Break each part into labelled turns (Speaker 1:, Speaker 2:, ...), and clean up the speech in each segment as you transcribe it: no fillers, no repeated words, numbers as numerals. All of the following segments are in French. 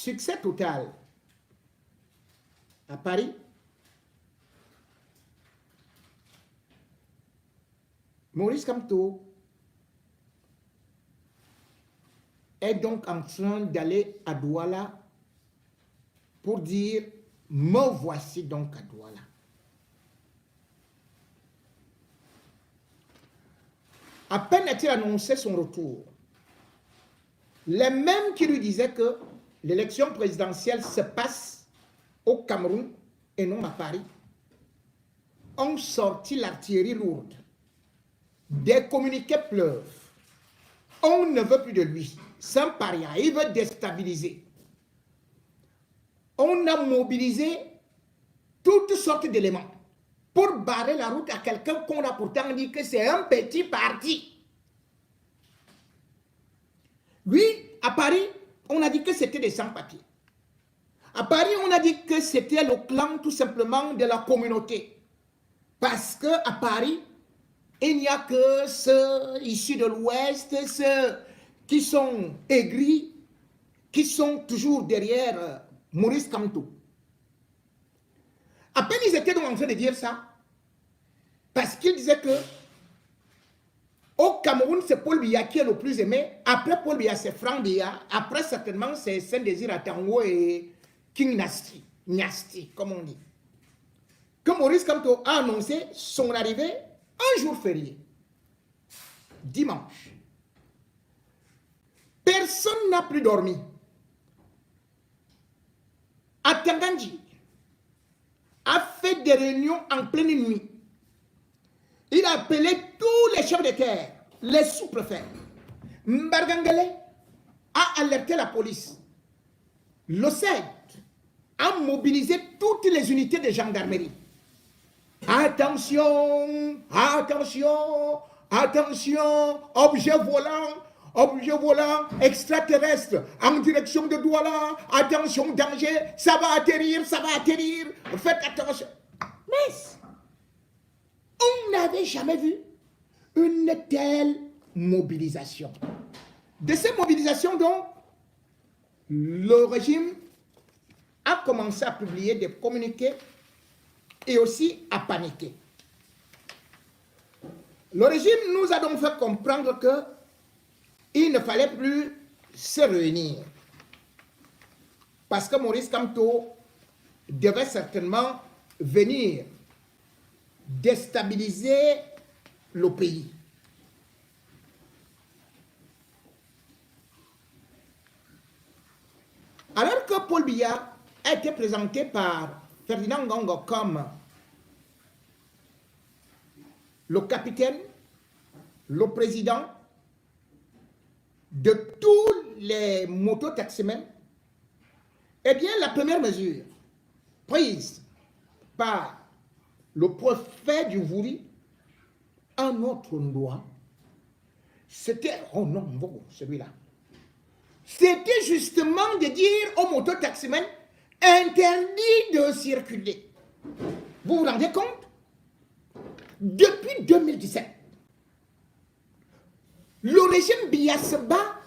Speaker 1: succès total à Paris. Maurice Kamto est donc en train d'aller à Douala pour dire « Me voici donc à Douala ». À peine a-t-il annoncé son retour, les mêmes qui lui disaient que l'élection présidentielle se passe au Cameroun et non à Paris, ont sorti l'artillerie lourde. Des communiqués pleuvent. On ne veut plus de lui. C'est un paria. Il veut déstabiliser. On a mobilisé toutes sortes d'éléments pour barrer la route à quelqu'un qu'on a pourtant dit que c'est un petit parti. Lui, à Paris, on a dit que c'était des sans-papiers. À Paris, on a dit que c'était le clan tout simplement de la communauté. Parce qu'à Paris, il n'y a que ceux issus de l'Ouest, ceux qui sont aigris, qui sont toujours derrière Maurice Kamto. À peine ils étaient donc en train de dire ça, parce qu'ils disaient que au Cameroun, c'est Paul Biya qui est le plus aimé. Après Paul Biya, c'est Franck Biya. Après, certainement, c'est Saint-Désir Atango et King Nasty, comme on dit. Que Maurice Kamto a annoncé son arrivée un jour férié, dimanche. Personne n'a plus dormi. À Tangandji, a fait des réunions en pleine nuit. Il a appelé tous les chefs de terre, les sous-préfets. Mbargangele a alerté la police. L'OCED a mobilisé toutes les unités de gendarmerie. Attention, attention, attention, objet volant extraterrestre en direction de Douala. Attention, danger, ça va atterrir, faites attention. Mais on n'avait jamais vu une telle mobilisation. De ces mobilisations, donc, le régime a commencé à publier des communiqués et aussi à paniquer. Le régime nous a donc fait comprendre que il ne fallait plus se réunir parce que Maurice Kamto devait certainement venir déstabiliser le pays. Alors que Paul Biya a été présenté par Ferdinand Ngongo comme le capitaine, le président de tous les mototaximens, eh bien, la première mesure prise par le préfet du Vouri, un autre endroit, c'était, oh non, celui-là, c'était justement de dire aux mototaximens interdit de circuler. Vous vous rendez compte? Depuis 2017, le régime Biya se bat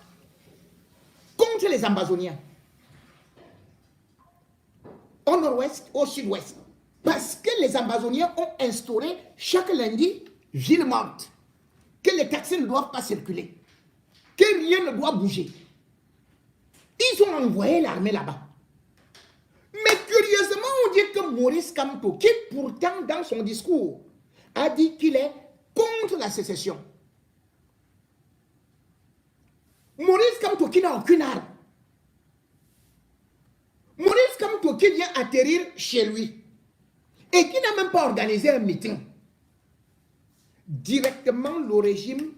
Speaker 1: contre les Ambazoniens. Au nord-ouest, au sud-ouest. Parce que les Ambazoniens ont instauré chaque lundi ville morte. Que les taxis ne doivent pas circuler. Que rien ne doit bouger. Ils ont envoyé l'armée là-bas. Mais curieusement, on dit que Maurice Kamto, qui pourtant dans son discours a dit qu'il est contre la sécession. Maurice Kamto qui n'a aucune arme. Maurice Kamto qui vient atterrir chez lui et qui n'a même pas organisé un meeting. Directement, le régime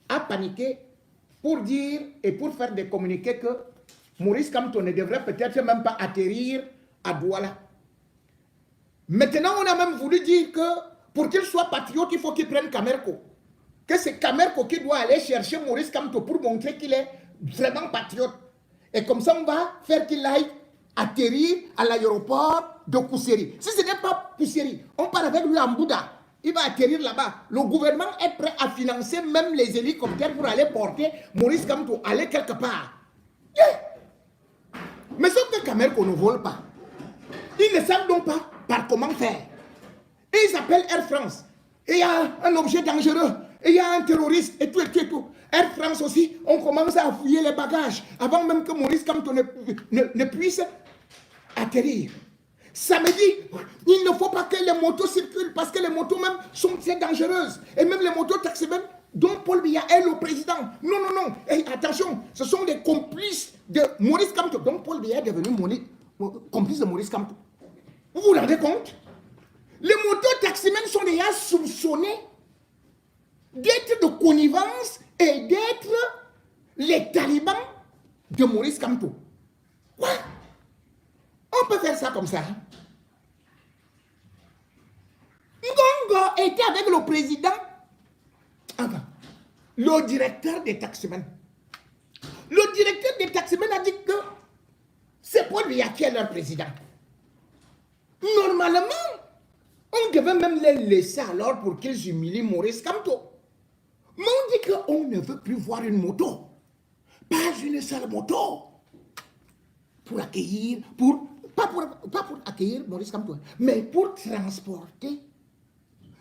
Speaker 1: a paniqué pour dire et pour faire des communiqués que Maurice Kamto ne devrait peut-être même pas atterrir à Douala. Maintenant, on a même voulu dire que pour qu'il soit patriote, il faut qu'il prenne Camerco. Que c'est Camerco qui doit aller chercher Maurice Kamto pour montrer qu'il est vraiment patriote. Et comme ça, on va faire qu'il aille atterrir à l'aéroport de Kousseri. Si ce n'est pas Kousseri, on part avec lui en Bouddha. Il va atterrir là-bas. Le gouvernement est prêt à financer même les hélicoptères pour aller porter Maurice Kamto, aller quelque part. Il Mais sauf que Camer qu'on ne vole pas. Ils ne savent donc pas par comment faire. Et ils appellent Air France. Et il y a un objet dangereux. Et il y a un terroriste. Et tout, et tout, et tout. Air France aussi, on commence à fouiller les bagages. Avant même que Maurice Kamto ne puisse atterrir. Samedi, il ne faut pas que les motos circulent. Parce que les motos même sont très dangereuses. Et même les motos taximens, dont Paul Biya est le président. Non, non, non. Et attention, ce sont des complices de Maurice Kamto. Donc Paul Biya est devenu complice de Maurice Kamto. Vous vous rendez compte? Les motos-taximens sont déjà soupçonnés d'être de connivence et d'être les talibans de Maurice Kamto. Quoi? On peut faire ça comme ça. Ngongo était avec le président, enfin, le directeur des taximens. Le directeur des taximens a dit que c'est Paul Biya qui est leur président. Normalement, on devait même les laisser alors pour qu'ils humilient Maurice Kamto. Mais on dit qu'on ne veut plus voir une moto. Pas une seule moto. Pour accueillir, pas pour accueillir Maurice Kamto, mais pour transporter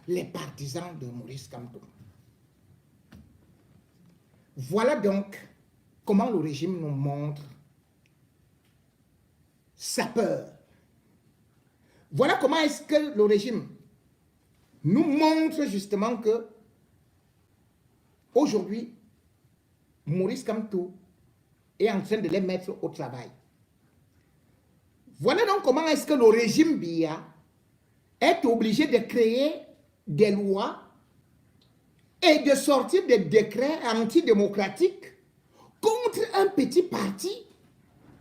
Speaker 1: les partisans de Maurice Kamto. Voilà donc comment le régime nous montre sa peur. Voilà comment est-ce que le régime nous montre justement que aujourd'hui, Maurice Kamto est en train de les mettre au travail. Voilà donc comment est-ce que le régime Biya est obligé de créer des lois et de sortir des décrets antidémocratiques contre un petit parti,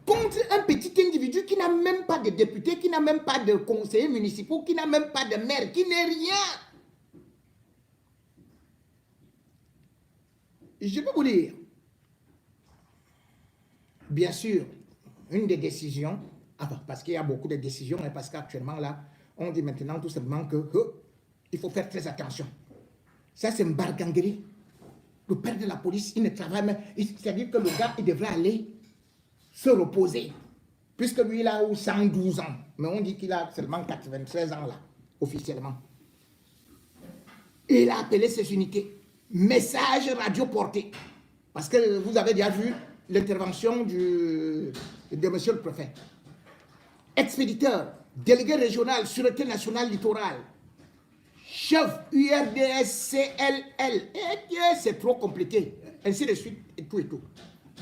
Speaker 1: contre un petit individu qui n'a même pas de député, qui n'a même pas de conseillers municipaux, qui n'a même pas de maire, qui n'est rien. Je peux vous dire, bien sûr, une des décisions, parce qu'il y a beaucoup de décisions, et parce qu'actuellement là, on dit maintenant tout simplement que il faut faire très attention. Ça c'est Mbargangeri, le père de la police, il ne travaille même, c'est-à-dire que le gars, il devrait aller se reposer, puisque lui, il a 112 ans, mais on dit qu'il a seulement 93 ans là, officiellement. Et il a appelé ses unités. Message radio porté. Parce que vous avez déjà vu l'intervention de monsieur le préfet. Expéditeur, délégué régional, sûreté nationale littorale, chef URDSCLL. C'est trop compliqué. Ainsi de suite, et tout et tout.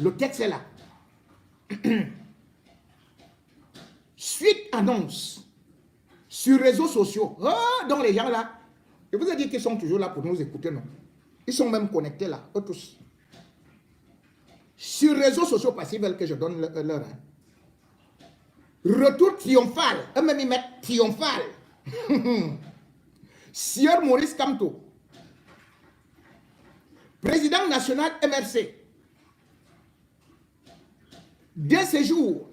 Speaker 1: Le texte est là. Suite annonce sur réseaux sociaux. Oh, donc les gens là, je vous ai dit qu'ils sont toujours là pour nous écouter, non? Ils sont même connectés là, eux tous. Sur réseaux sociaux, parce qu'ils veulent que je donne leur. Retour triomphal. Eux-mêmes ils mettent triomphal. Sieur Maurice Kamto, président national MRC, de séjour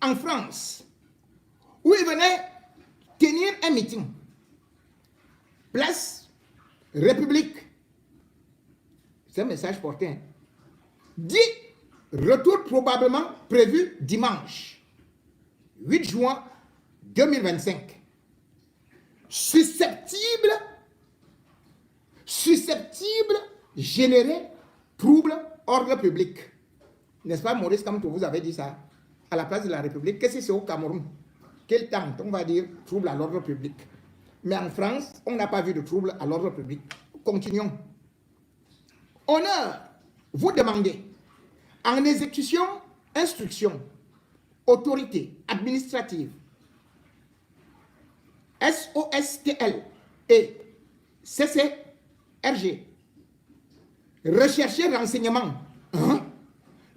Speaker 1: en France, où il venait tenir un meeting. Place République. C'est un message porté. Hein. Dit retour probablement prévu dimanche 8 juin 2025. Susceptible générer trouble ordre public. N'est-ce pas, Maurice, comme vous avez dit ça, à la place de la République? Qu'est-ce que c'est au Cameroun? Quel temps, on va dire, trouble à l'ordre public? Mais en France, on n'a pas vu de trouble à l'ordre public. Continuons. Honneur, vous demandez, en exécution, instruction, autorité administrative, SOSTL et CCRG, rechercher renseignements,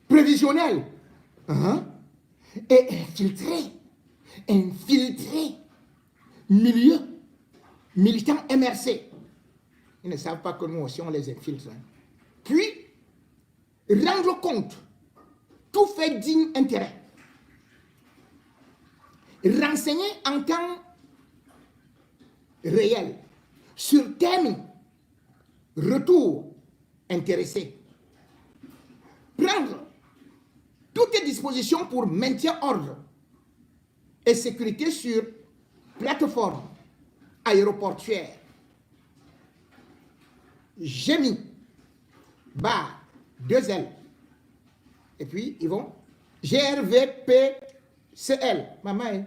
Speaker 1: prévisionnel, et infiltrer, milieu, militants MRC. Ils ne savent pas que nous aussi on les infiltre. Hein. Puis, rendre compte, tout fait digne intérêt. Renseigner en temps réel sur thème, retour intéressé. Prendre dispositions pour maintien ordre et sécurité sur plateforme aéroportuaire. J'ai mis barre 2L et puis ils vont GRVPCL. Maman,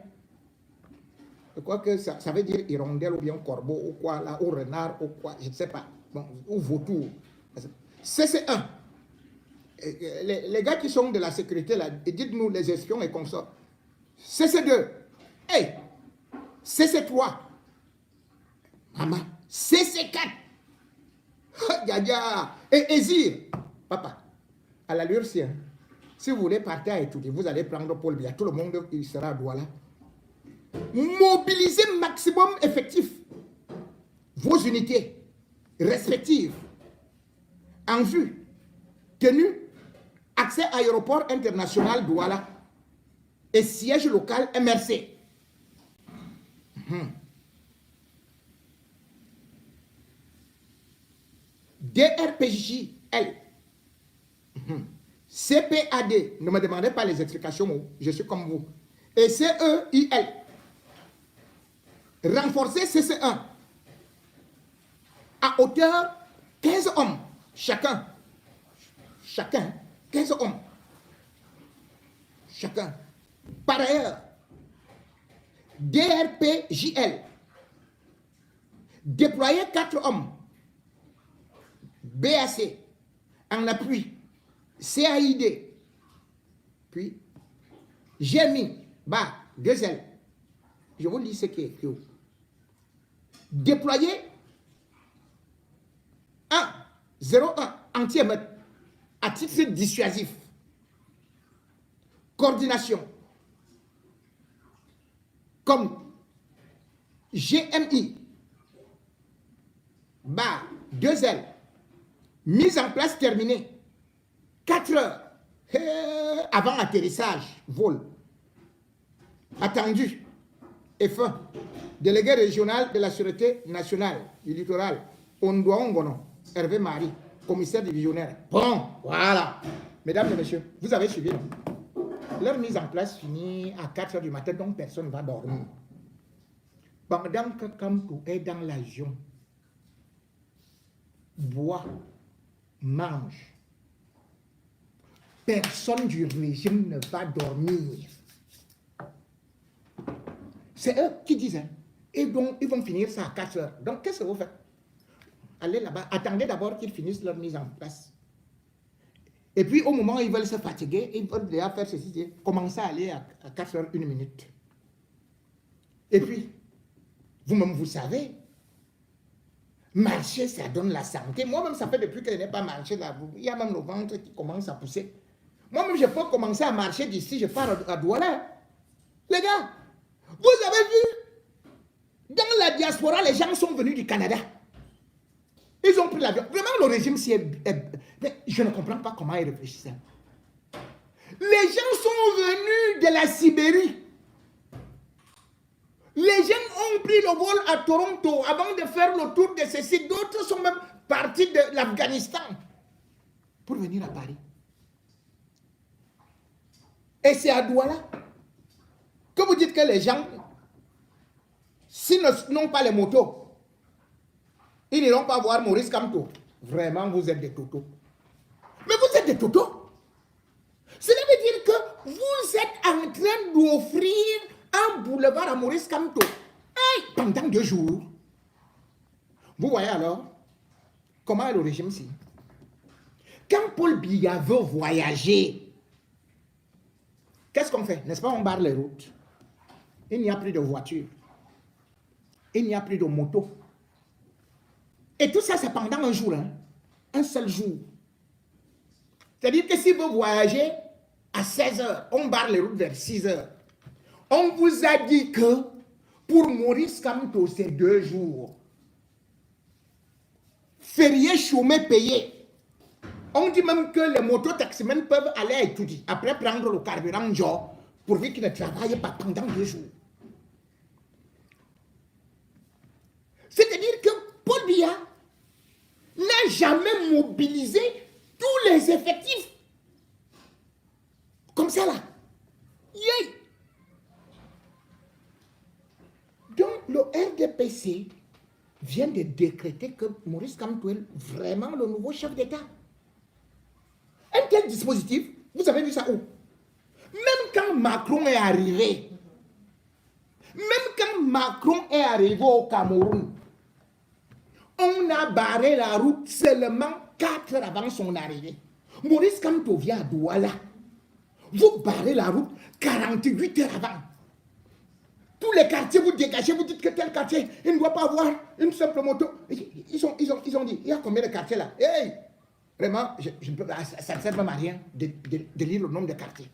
Speaker 1: je crois que ça veut dire hirondelle ou bien corbeau ou quoi là, ou renard ou quoi, je ne sais pas. Bon, ou vautour. CC1. Les gars qui sont de la sécurité là, dites-nous les espions et comme ça. CC2. Hey, CC3. Maman, CC4. Yaya. Et Ezir. Papa, à l'allure si vous voulez partir à étudier, vous allez prendre Paul Biya. Tout le monde il sera à Douala. Mobilisez maximum effectif vos unités respectives en vue, tenue, accès à aéroport international Douala et siège local MRC. DRPJL. CPAD, ne me demandez pas les explications, je suis comme vous. Et CEIL. Renforcer CC1 à hauteur 15 hommes chacun. Chacun, 15 hommes. Chacun. Par ailleurs, DRPJL. Déployer 4 hommes. BAC. En appui. CAID. Puis, j'ai mis, 2L. Je vous dis ce qui est écrit. Déployer 01 anti-émeute à titre dissuasif. Coordination. Comme GMI. 2L. Mise en place terminée. 4 heures avant atterrissage, vol. Attendu. F1. Délégué régional de la Sûreté nationale du littoral, Ondouangono, Hervé Marie, commissaire divisionnaire. Bon, voilà. Mesdames et messieurs, vous avez suivi, non? Leur mise en place finit à 4 heures du matin, donc personne ne va dormir. Pendant que Kamtou est dans l'avion, boit, mange, personne du régime ne va dormir. C'est eux qui disent, hein. Et donc, ils vont finir ça à 4 heures. Donc, qu'est-ce que vous faites? Allez là-bas, attendez d'abord qu'ils finissent leur mise en place. Et puis, au moment où ils veulent se fatiguer, ils veulent déjà faire ceci, commencer à aller à 4 heures 1 minute. Et puis, vous-même, vous savez, marcher, ça donne la santé. Moi-même, ça fait depuis que je n'ai pas marché là. Il y a même le ventre qui commence à pousser. Moi-même, je peux commencer à marcher d'ici, je pars à Douala. Les gars, vous avez vu, dans la diaspora, les gens sont venus du Canada. Ils ont pris l'avion. Vraiment, le régime, je ne comprends pas comment ils réfléchissent. Les gens sont venus de la Sibérie. Les gens ont pris le vol à Toronto avant de faire le tour de ces sites. D'autres sont même partis de l'Afghanistan pour venir à Paris. Et c'est à Douala que vous dites que les gens, s'ils n'ont pas les motos, ils n'iront pas voir Maurice Kamto. Vraiment, vous êtes des totos. Mais vous êtes des totos. Cela veut dire que vous êtes en train d'offrir un boulevard à Maurice Kamto pendant 2 jours. Vous voyez alors comment est le régime ici. Quand Paul Biya veut voyager, qu'est-ce qu'on fait? N'est-ce pas, on barre les routes. Il n'y a plus de voitures. Il n'y a plus de motos. Et tout ça, c'est pendant un jour. Hein? Un seul jour. C'est-à-dire que si vous voyagez à 16 heures, on barre les routes vers 6 heures. On vous a dit que pour Maurice Kamto, c'est 2 jours. Férié, chômé, payé. On dit même que les mototaximens peuvent aller à étudier, après prendre le carburant job, pourvu qu'ils ne travaillent pas pendant 2 jours. C'est-à-dire que Paul Biya n'a jamais mobilisé tous les effectifs. Comme ça là. Yeah. Donc le RDPC vient de décréter que Maurice Kamto est vraiment le nouveau chef d'État. Un tel dispositif, vous avez vu ça où? Même quand Macron est arrivé, au Cameroun, on a barré la route seulement 4 heures avant son arrivée. Maurice Kamto vient à Douala. Vous barrez la route 48 heures avant. Tous les quartiers, vous dégagez, vous dites que tel quartier, il ne doit pas avoir une simple moto. Ils ont dit, il y a combien de quartiers là? Hey, vraiment, je ne peux pas, ça ne sert même à rien de lire le nombre de quartiers.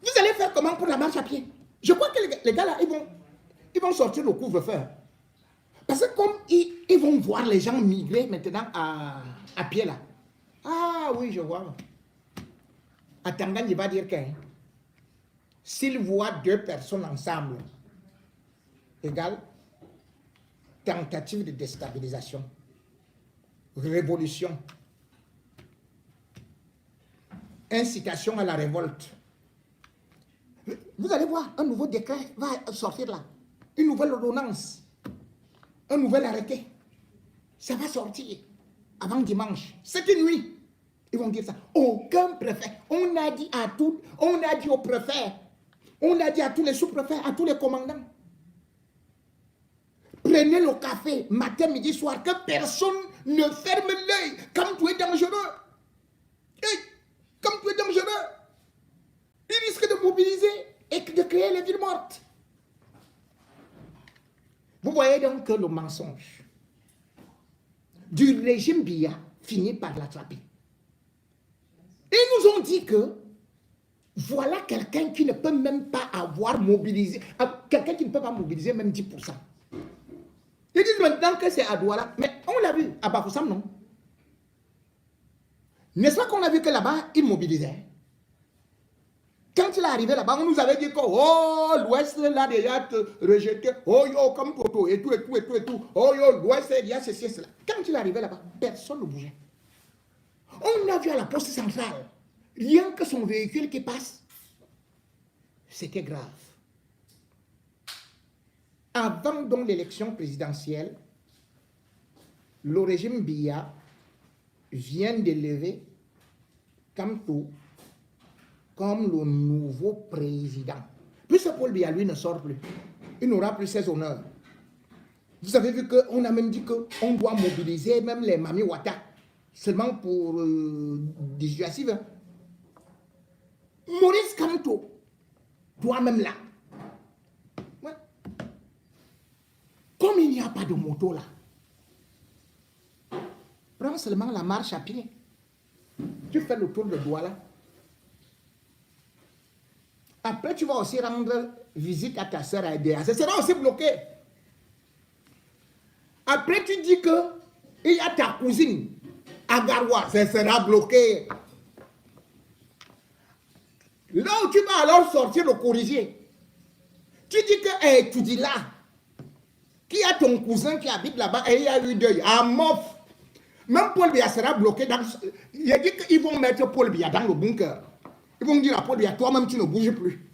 Speaker 1: Vous allez faire comment pour la marche à pied? Je crois que les gars là, ils vont sortir le couvre-feu. Parce que comme ils vont voir les gens migrer maintenant à pied là. Ah oui, je vois. À Tangan, il va dire que s'il voit 2 personnes ensemble, égale tentative de déstabilisation, révolution, incitation à la révolte. Vous allez voir, un nouveau décret va sortir là. Une nouvelle ordonnance. Un nouvel arrêté. Ça va sortir avant dimanche. Cette nuit, ils vont dire ça. Aucun préfet. On a dit au préfet, on a dit à tous les sous-préfets, à tous les commandants. Prenez le café matin, midi, soir, que personne ne ferme l'œil. Comme tu es dangereux. Hey, comme tu es dangereux. Il risque de mobiliser et de créer les villes mortes. Vous voyez donc que le mensonge du régime Biya finit par l'attraper. Ils nous ont dit que voilà quelqu'un qui ne peut même pas avoir mobilisé, quelqu'un qui ne peut pas mobiliser même 10%. Ils disent maintenant que c'est à Douala, mais on l'a vu à Bafoussam, non? N'est-ce pas qu'on a vu que là-bas, ils mobilisaient? Quand il est arrivé là-bas, on nous avait dit que oh, l'Ouest l'a déjà rejeté, oh yo, comme Toto, et tout. Oh yo, l'Ouest, il y a ceci et cela. Quand il est arrivé là-bas, personne ne bougeait. On a vu à la poste centrale, rien que son véhicule qui passe, c'était grave. Avant donc l'élection présidentielle, le régime Biya vient d'élever Kamto comme le nouveau président. Puisque Paul Biya, lui, ne sort plus. Il n'aura plus ses honneurs. Vous avez vu qu'on a même dit qu'on doit mobiliser même les Mami Wata, seulement pour dissuasif. Hein. Maurice Kamto, toi-même là. Ouais. Comme il n'y a pas de moto là, prends seulement la marche à pied. Tu fais le tour de Douala. Après, tu vas aussi rendre visite à ta soeur à Edea. Ce sera aussi bloqué. Après, tu dis que il y a ta cousine à Garoua. Ce sera bloqué. Là où tu vas alors sortir le corriger, tu dis que tu dis là, qu'il y a ton cousin qui habite là-bas et il y a eu deuil. À Mof. Même Paul Biya sera bloqué. Il a dit qu'ils vont mettre Paul Biya dans le bunker. Ils vont dire à Paul Biya, toi-même tu ne bouges plus.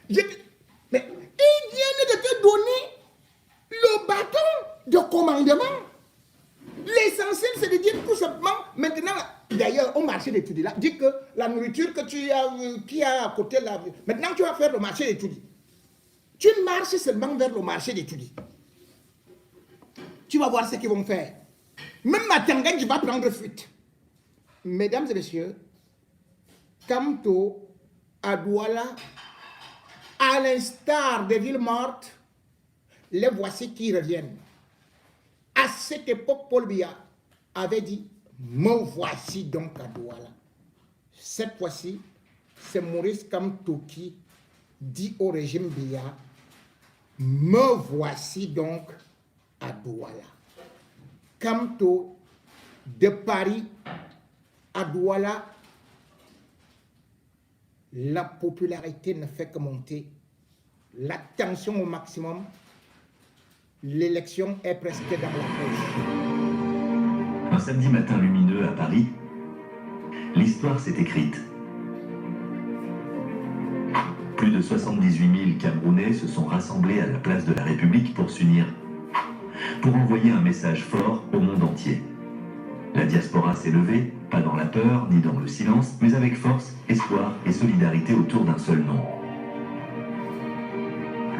Speaker 1: Mais ils viennent de te donner le bâton de commandement. L'essentiel, c'est de dire tout simplement, maintenant, d'ailleurs, au marché des Tudis, là, dit que la nourriture que tu as, qui a à côté là, maintenant tu vas faire le marché des Tudis. Tu marches seulement vers le marché des Tudis. Tu vas voir ce qu'ils vont faire. Même à Tangan, tu vas prendre fuite. Mesdames et messieurs, Kamto, à Douala, à l'instar des villes mortes, les voici qui reviennent. À cette époque, Paul Biya avait dit, me voici donc à Douala. Cette fois-ci, c'est Maurice Kamto qui dit au régime Biya, me voici donc à Douala. Kamto, de Paris à Douala, la popularité ne fait que monter, la tension au maximum, l'élection est presque dans la poche.
Speaker 2: Un samedi matin lumineux à Paris, l'histoire s'est écrite. Plus de 78 000 Camerounais se sont rassemblés à la place de la République pour s'unir, pour envoyer un message fort au monde entier. La diaspora s'est levée, pas dans la peur ni dans le silence, mais avec force, espoir et solidarité autour d'un seul nom.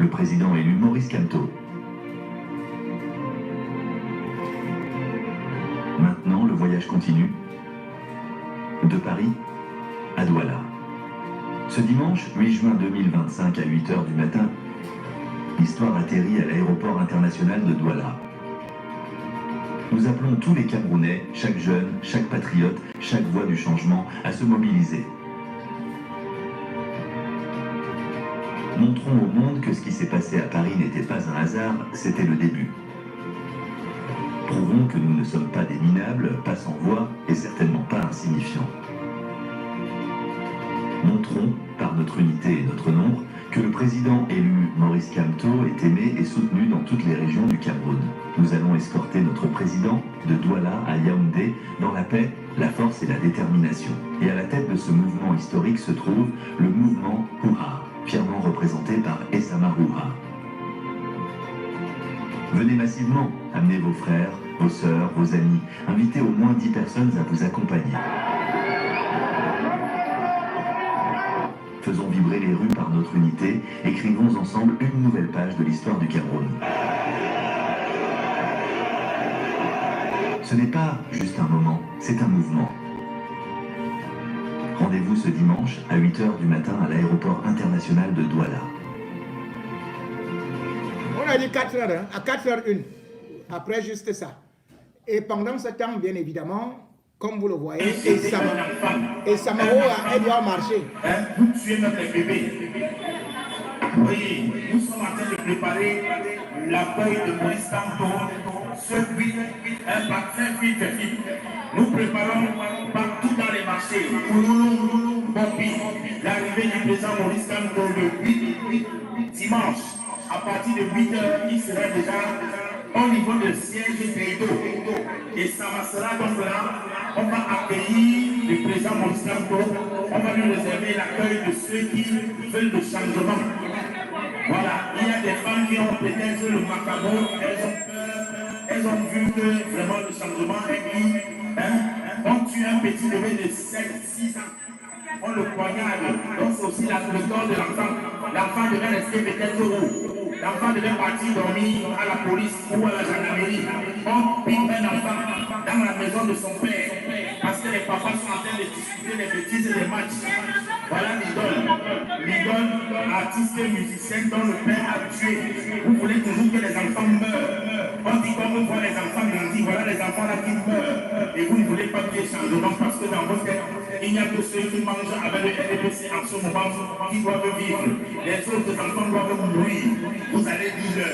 Speaker 2: Le président élu Maurice Kamto. Maintenant, le voyage continue. De Paris à Douala. Ce dimanche 8 juin 2025 à 8 h du matin, l'histoire atterrit à l'aéroport international de Douala. Nous appelons tous les Camerounais, chaque jeune, chaque patriote, chaque voix du changement, à se mobiliser. Montrons au monde que ce qui s'est passé à Paris n'était pas un hasard, c'était le début. Prouvons que nous ne sommes pas des minables, pas sans voix et certainement pas insignifiants. Montrons, par notre unité et notre nombre, que le président élu Maurice Kamto est aimé et soutenu dans toutes les régions du Cameroun. Nous allons escorter notre président de Douala à Yaoundé dans la paix, la force et la détermination. Et à la tête de ce mouvement historique se trouve le mouvement Houha, fièrement représenté par Essama Houha. Venez massivement, amenez vos frères, vos sœurs, vos amis, invitez au moins 10 personnes à vous accompagner. Faisons vibrer les rues par notre unité, écrivons ensemble une nouvelle page de l'histoire du Cameroun. Ce n'est pas juste un moment, c'est un mouvement. Rendez-vous ce dimanche à 8 h du matin à l'aéroport international de Douala.
Speaker 1: On a dit 4 h, hein, à 4 h 1. Après, juste ça. Et pendant ce temps, bien évidemment, comme vous le voyez, et Samaro elle doit marcher.
Speaker 3: Vous tuez notre bébé. Oui, nous sommes en train de préparer l'accueil de Maurice Kamto, ce vite, un vaccin vite. Nous préparons partout dans les marchés, Kouloulou, Bombi, l'arrivée du président Maurice Kamto le 8 dimanche, à partir de 8 h, il sera déjà au niveau de siège Teido. Et ça sera donc là. On va accueillir le président Maurice Kamto, on va lui réserver l'accueil de ceux qui veulent le changement. Voilà, il y a des femmes qui ont peut-être le macabre, elles ont peur, elles ont vu que vraiment le changement est qui, on tue un petit bébé de 7-6 ans, on le poignarde, donc c'est aussi le corps de l'enfant. L'enfant devait rester peut-être où l'enfant devait partir dormir à la police ou à la gendarmerie. On pique un enfant dans la maison de son père parce que les papas sont en train de discuter des bêtises et des matchs. Voilà l'idole. L'idole, artiste et musicien dont le père a tué. Vous voulez toujours que les enfants meurent. On dit qu'on veut voir les enfants grandir. Voilà les enfants là qui meurent. Et vous ne voulez pas qu'il y ait changement parce que dans votre tête, il n'y a que ceux qui mangent avec le RDPC en ce moment qui doivent vivre. Les autres enfants doivent mourir. Vous allez dire,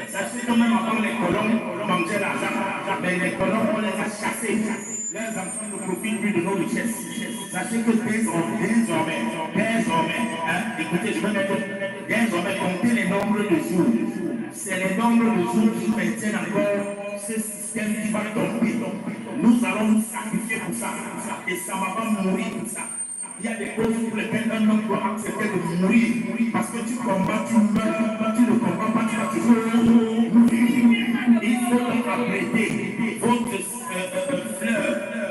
Speaker 3: sachez que même avant les colons mangeaient l'argent, mais les colons on les a chassés. Les enfants ne profitent plus de nos richesses. Sachez que désormais, écoutez, je vais mettre désormais compter les nombres de jours. C'est les nombres de jours qui maintiennent encore ce système qui va tomber. Nous allons nous sacrifier pour ça. Et ça va pas mourir pour ça. Il y a des causes pour lesquelles un homme doit accepter de mourir. Parce que tu combats, tu meurs, tu ne combats pas, tu vas toujours mourir. Il faut donc apprêter votre fleur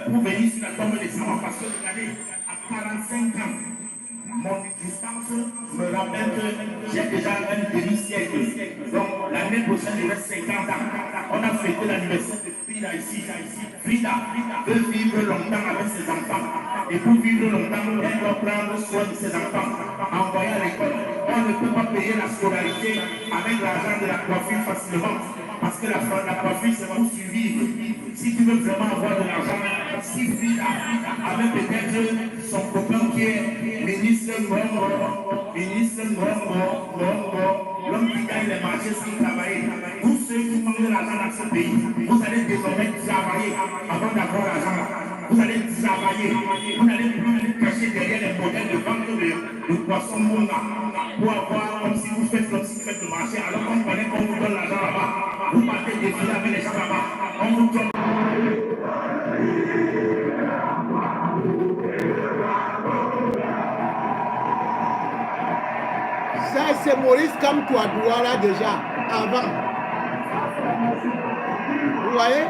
Speaker 3: pour venir sur la tombe des savants. Parce que regardez, à 45 ans, mon existence me rappelle que j'ai déjà un demi-siècle. Donc l'année prochaine, je vais 50 ans. On a fêté l'anniversaire de Frida ici. Frida veut vivre longtemps avec ses enfants. Et pour vivre longtemps, elle doit prendre soin de ses enfants, envoyer à l'école. On ne peut pas payer la scolarité avec l'argent de la coiffure facilement. Parce que la coiffure, c'est pour survivre. Si tu veux vraiment avoir de l'argent, si Frida avait peut-être son copain qui est ministre l'homme qui gagne les marchés sans travailler. Tous ceux qui mangent l'argent dans ce pays, vous allez désormais travailler avant d'avoir l'argent. Vous allez travailler, vous n'allez plus cacher derrière les modèles de vente de poissons Mona pour avoir comme si vous faites le marché alors qu'on connaît qu'on vous donne l'argent là-bas. Vous partez défiler avec les gens là-bas. On vous donne.
Speaker 1: c'est Maurice Kamto Douala déjà, avant. Vous voyez?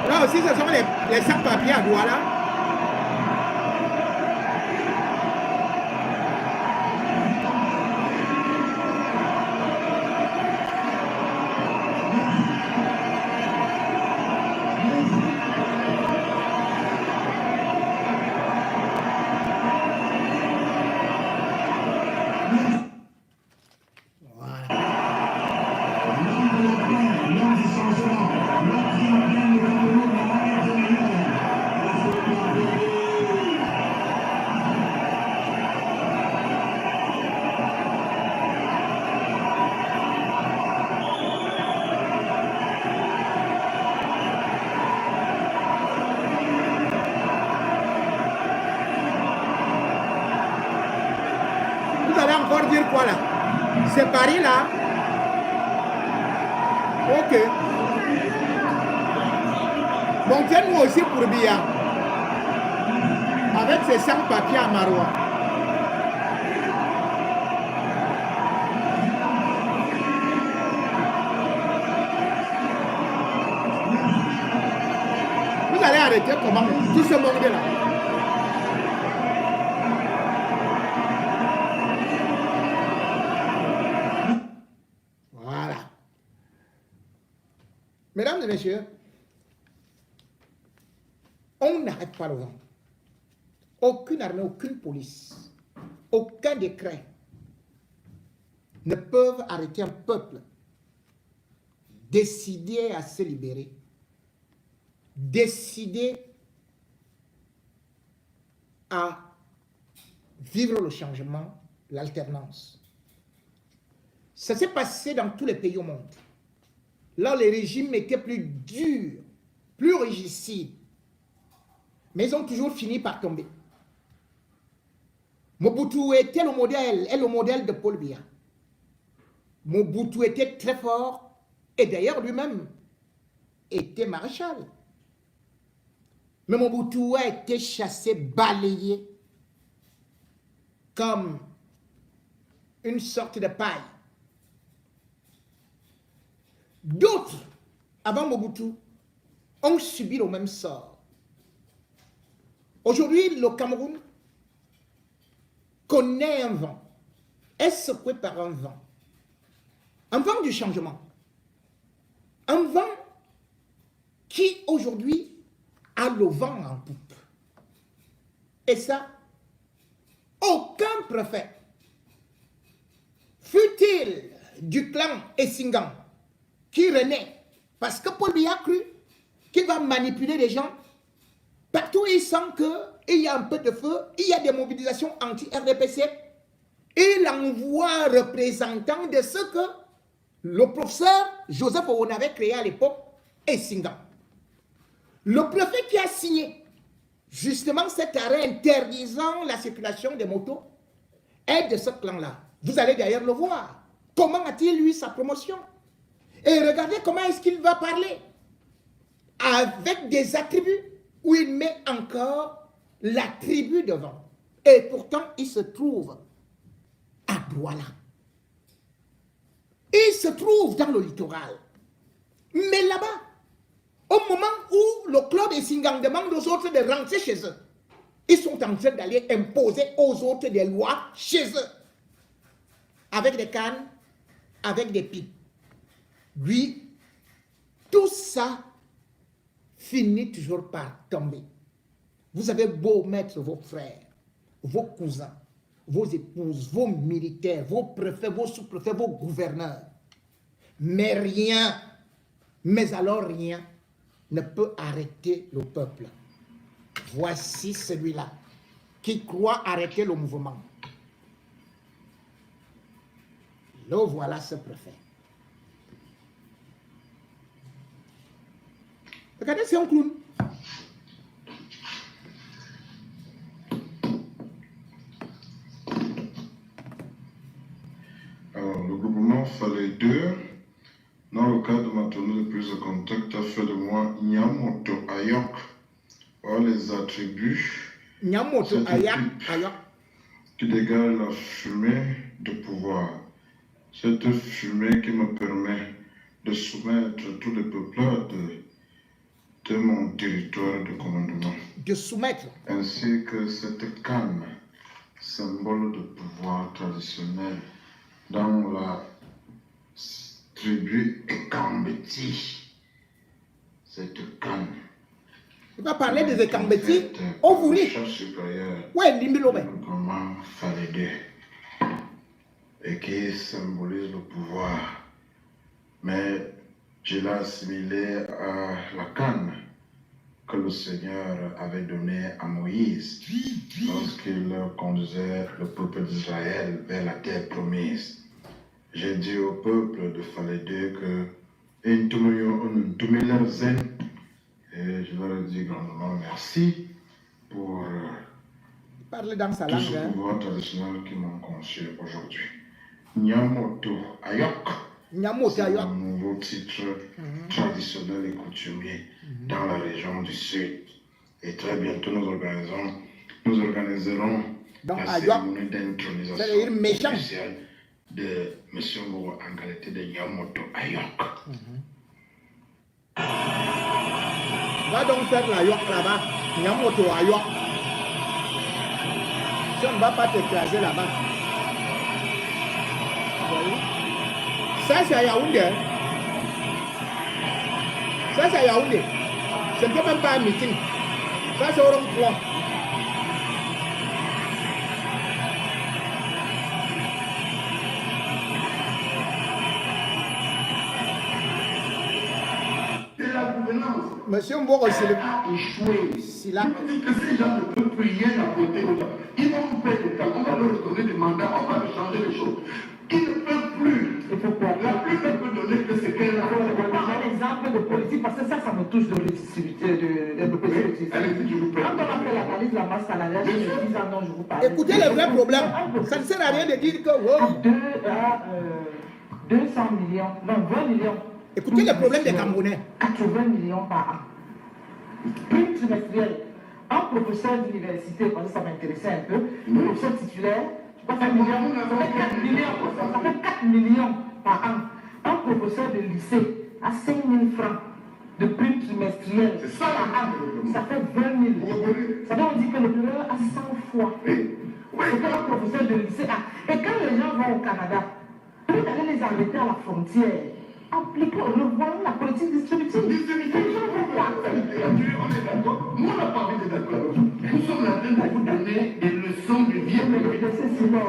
Speaker 1: Là aussi, ce sont les sans-papiers à Douala. Vous allez encore dire quoi là? C'est Paris là? Ok. Montez-nous aussi pour Bia. Avec ses 5 papiers à Maroua. Vous allez arrêter comment? Tout ce monde là. Voilà. Mesdames et messieurs, on n'arrête pas le vent. Aucune armée, aucune police, aucun décret ne peuvent arrêter un peuple décidé à se libérer, décidé à vivre le changement, l'alternance. Ça s'est passé dans tous les pays au monde. Là, les régimes étaient plus durs, plus régicides, mais ils ont toujours fini par tomber. Mobutu était le modèle de Paul Biya. Mobutu était très fort, et d'ailleurs lui-même était maréchal. Mais Mobutu a été chassé, balayé, comme une sorte de paille. D'autres, avant Mobutu, ont subi le même sort. Aujourd'hui, le Cameroun connaît un vent, est secoué par un vent du changement. Un vent qui, aujourd'hui, a le vent en poupe. Et ça, aucun préfet, fut-il du clan Essingan, qui renaît, parce que Paul Biya a cru qu'il va manipuler les gens, partout il sent qu'il y a un peu de feu, il y a des mobilisations anti-RDPC, il envoie un représentant de ce que le professeur Joseph Owen avait créé à l'époque, Essingan. Le préfet qui a signé justement cet arrêt interdisant la circulation des motos est de ce clan-là. Vous allez d'ailleurs le voir. Comment a-t-il eu sa promotion? Et regardez comment est-ce qu'il va parler. Avec des attributs où il met encore la tribu devant. Et pourtant, il se trouve à Douala. Il se trouve dans le littoral. Mais là-bas, au moment où le club Essingan demande aux autres de rentrer chez eux, ils sont en train d'aller imposer aux autres des lois chez eux. Avec des cannes, avec des pipes. Lui, tout ça finit toujours par tomber. Vous avez beau mettre vos frères, vos cousins, vos épouses, vos militaires, vos préfets, vos sous-préfets, vos gouverneurs. Mais rien, mais alors rien, ne peut arrêter le peuple. Voici celui-là qui croit arrêter le mouvement. Le voilà ce préfet. Regardez, c'est un clown.
Speaker 4: Alors, le groupement Fallait 2, dans le cadre de ma tournée de prise de contact, a fait de moi Nyamoto Ayok. Voilà les attributs
Speaker 1: Nyamoto
Speaker 4: Cette
Speaker 1: Ayak
Speaker 4: équipe.
Speaker 1: Ayok.
Speaker 4: qui dégage la fumée de pouvoir. Cette fumée qui me permet de soumettre tous les peuplades de mon territoire de commandement.
Speaker 1: De soumettre.
Speaker 4: Ainsi que cette canne, symbole de pouvoir traditionnel dans la tribu Ekambeti. Cette canne.
Speaker 1: Tu vas parler des Ekambeti au Vouli.
Speaker 4: Chef supérieur
Speaker 1: Ouais, Limbilobe.
Speaker 4: du commandement Falédé et qui symbolise le pouvoir. Mais je l'ai assimilé à la canne que le Seigneur avait donnée à Moïse lorsqu'il conduisait le peuple d'Israël vers la terre promise. J'ai dit au peuple de Falédé que et je leur ai dit grandement merci pour
Speaker 1: Parle dans sa
Speaker 4: tout
Speaker 1: langue.
Speaker 4: ce
Speaker 1: Hein.
Speaker 4: pouvoir traditionnel qui m'ont conçu aujourd'hui. Nyamoto Ayok,
Speaker 1: Nyamoto
Speaker 4: c'est
Speaker 1: Ayok.
Speaker 4: un nouveau titre traditionnel et coutumier dans la région du Sud. Et très bientôt, nous organiserons
Speaker 1: Donc,
Speaker 4: la
Speaker 1: Ayok,
Speaker 4: cérémonie
Speaker 1: c'est-à-dire
Speaker 4: d'intronisation
Speaker 1: méchant.
Speaker 4: officielle de M. Moro en qualité de Nyamoto Ayok.
Speaker 1: Va donc faire la York là-bas. Nyamoto Ayok. Si on ne va pas t'écraser là-bas. Vous voyez? Ça, c'est à Yaoundé. Hein. Ça, c'est à Yaoundé. Ce n'était même pas un meeting. Ça, c'est au rond 3.
Speaker 3: C'est la gouvernance.
Speaker 1: Monsieur Mboro, c'est le...
Speaker 3: A échoué.
Speaker 1: C'est là.
Speaker 3: Je me dis que ces gens ne peuvent plus rien apporter aux gens. Ils vont faire le temps, on va leur donner des mandats, on va leur changer les choses. Ils ne peuvent plus.
Speaker 5: Et pourquoi?
Speaker 3: La plus ne peut donner que ce qu'elle a.
Speaker 5: Un exemple de politique, parce que ça me touche de redistribuer, de politique.
Speaker 3: Allez-y, je vous prie.
Speaker 5: Quand on a fait l'analyse de la masse salariale, c'est le 10 ans dont je vous parle.
Speaker 1: Écoutez le vrai problème. Ça ne sert à rien de dire que... wow.
Speaker 5: 200 millions, non 20 millions.
Speaker 1: Écoutez le problème des Camerounais.
Speaker 5: 80 millions par an. Prime trimestrielle. Un professeur d'université, parce que ça m'intéressait un peu, le professeur titulaire, je crois que ça fait 4 millions, ça fait 4 millions par an. Un professeur de lycée à 5 000 francs de prime trimestrielle.
Speaker 3: C'est ça la rame.
Speaker 5: Ça fait 20 000. Ça veut dire que le professeur a 100 fois. C'est que un professeur de lycée a. Et quand les gens vont au Canada, au lieu d'aller les arrêter à la frontière, appliquons, revoyons la politique distributive. Les gens vont partir.
Speaker 3: On est d'accord. Nous, on n'a pas envie d'être d'accord avec vous. Nous sommes en train de vous donner des leçons de vie.
Speaker 5: Mais laissez sinon.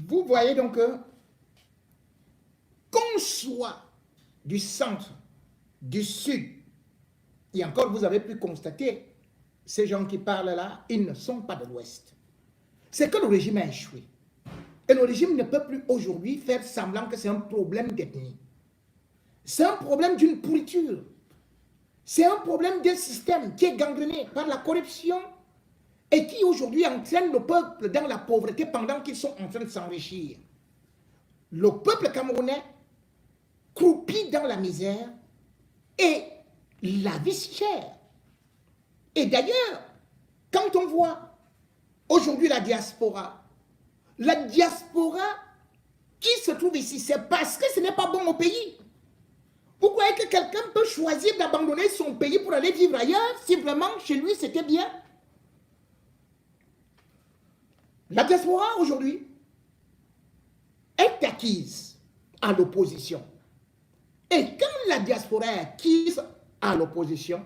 Speaker 1: Vous voyez donc que, qu'on soit du centre, du sud, et encore vous avez pu constater, ces gens qui parlent là, ils ne sont pas de l'ouest. C'est que le régime a échoué. Et le régime ne peut plus aujourd'hui faire semblant que c'est un problème d'ethnie. C'est un problème d'une pourriture. C'est un problème d'un système qui est gangréné par la corruption et qui aujourd'hui entraîne le peuple dans la pauvreté pendant qu'ils sont en train de s'enrichir. Le peuple camerounais croupit dans la misère et la vie si chère. Et d'ailleurs, quand on voit aujourd'hui la diaspora qui se trouve ici, c'est parce que ce n'est pas bon au pays. Vous croyez que quelqu'un peut choisir d'abandonner son pays pour aller vivre ailleurs si vraiment chez lui c'était bien? La diaspora aujourd'hui est acquise à l'opposition. Et quand la diaspora est acquise à l'opposition,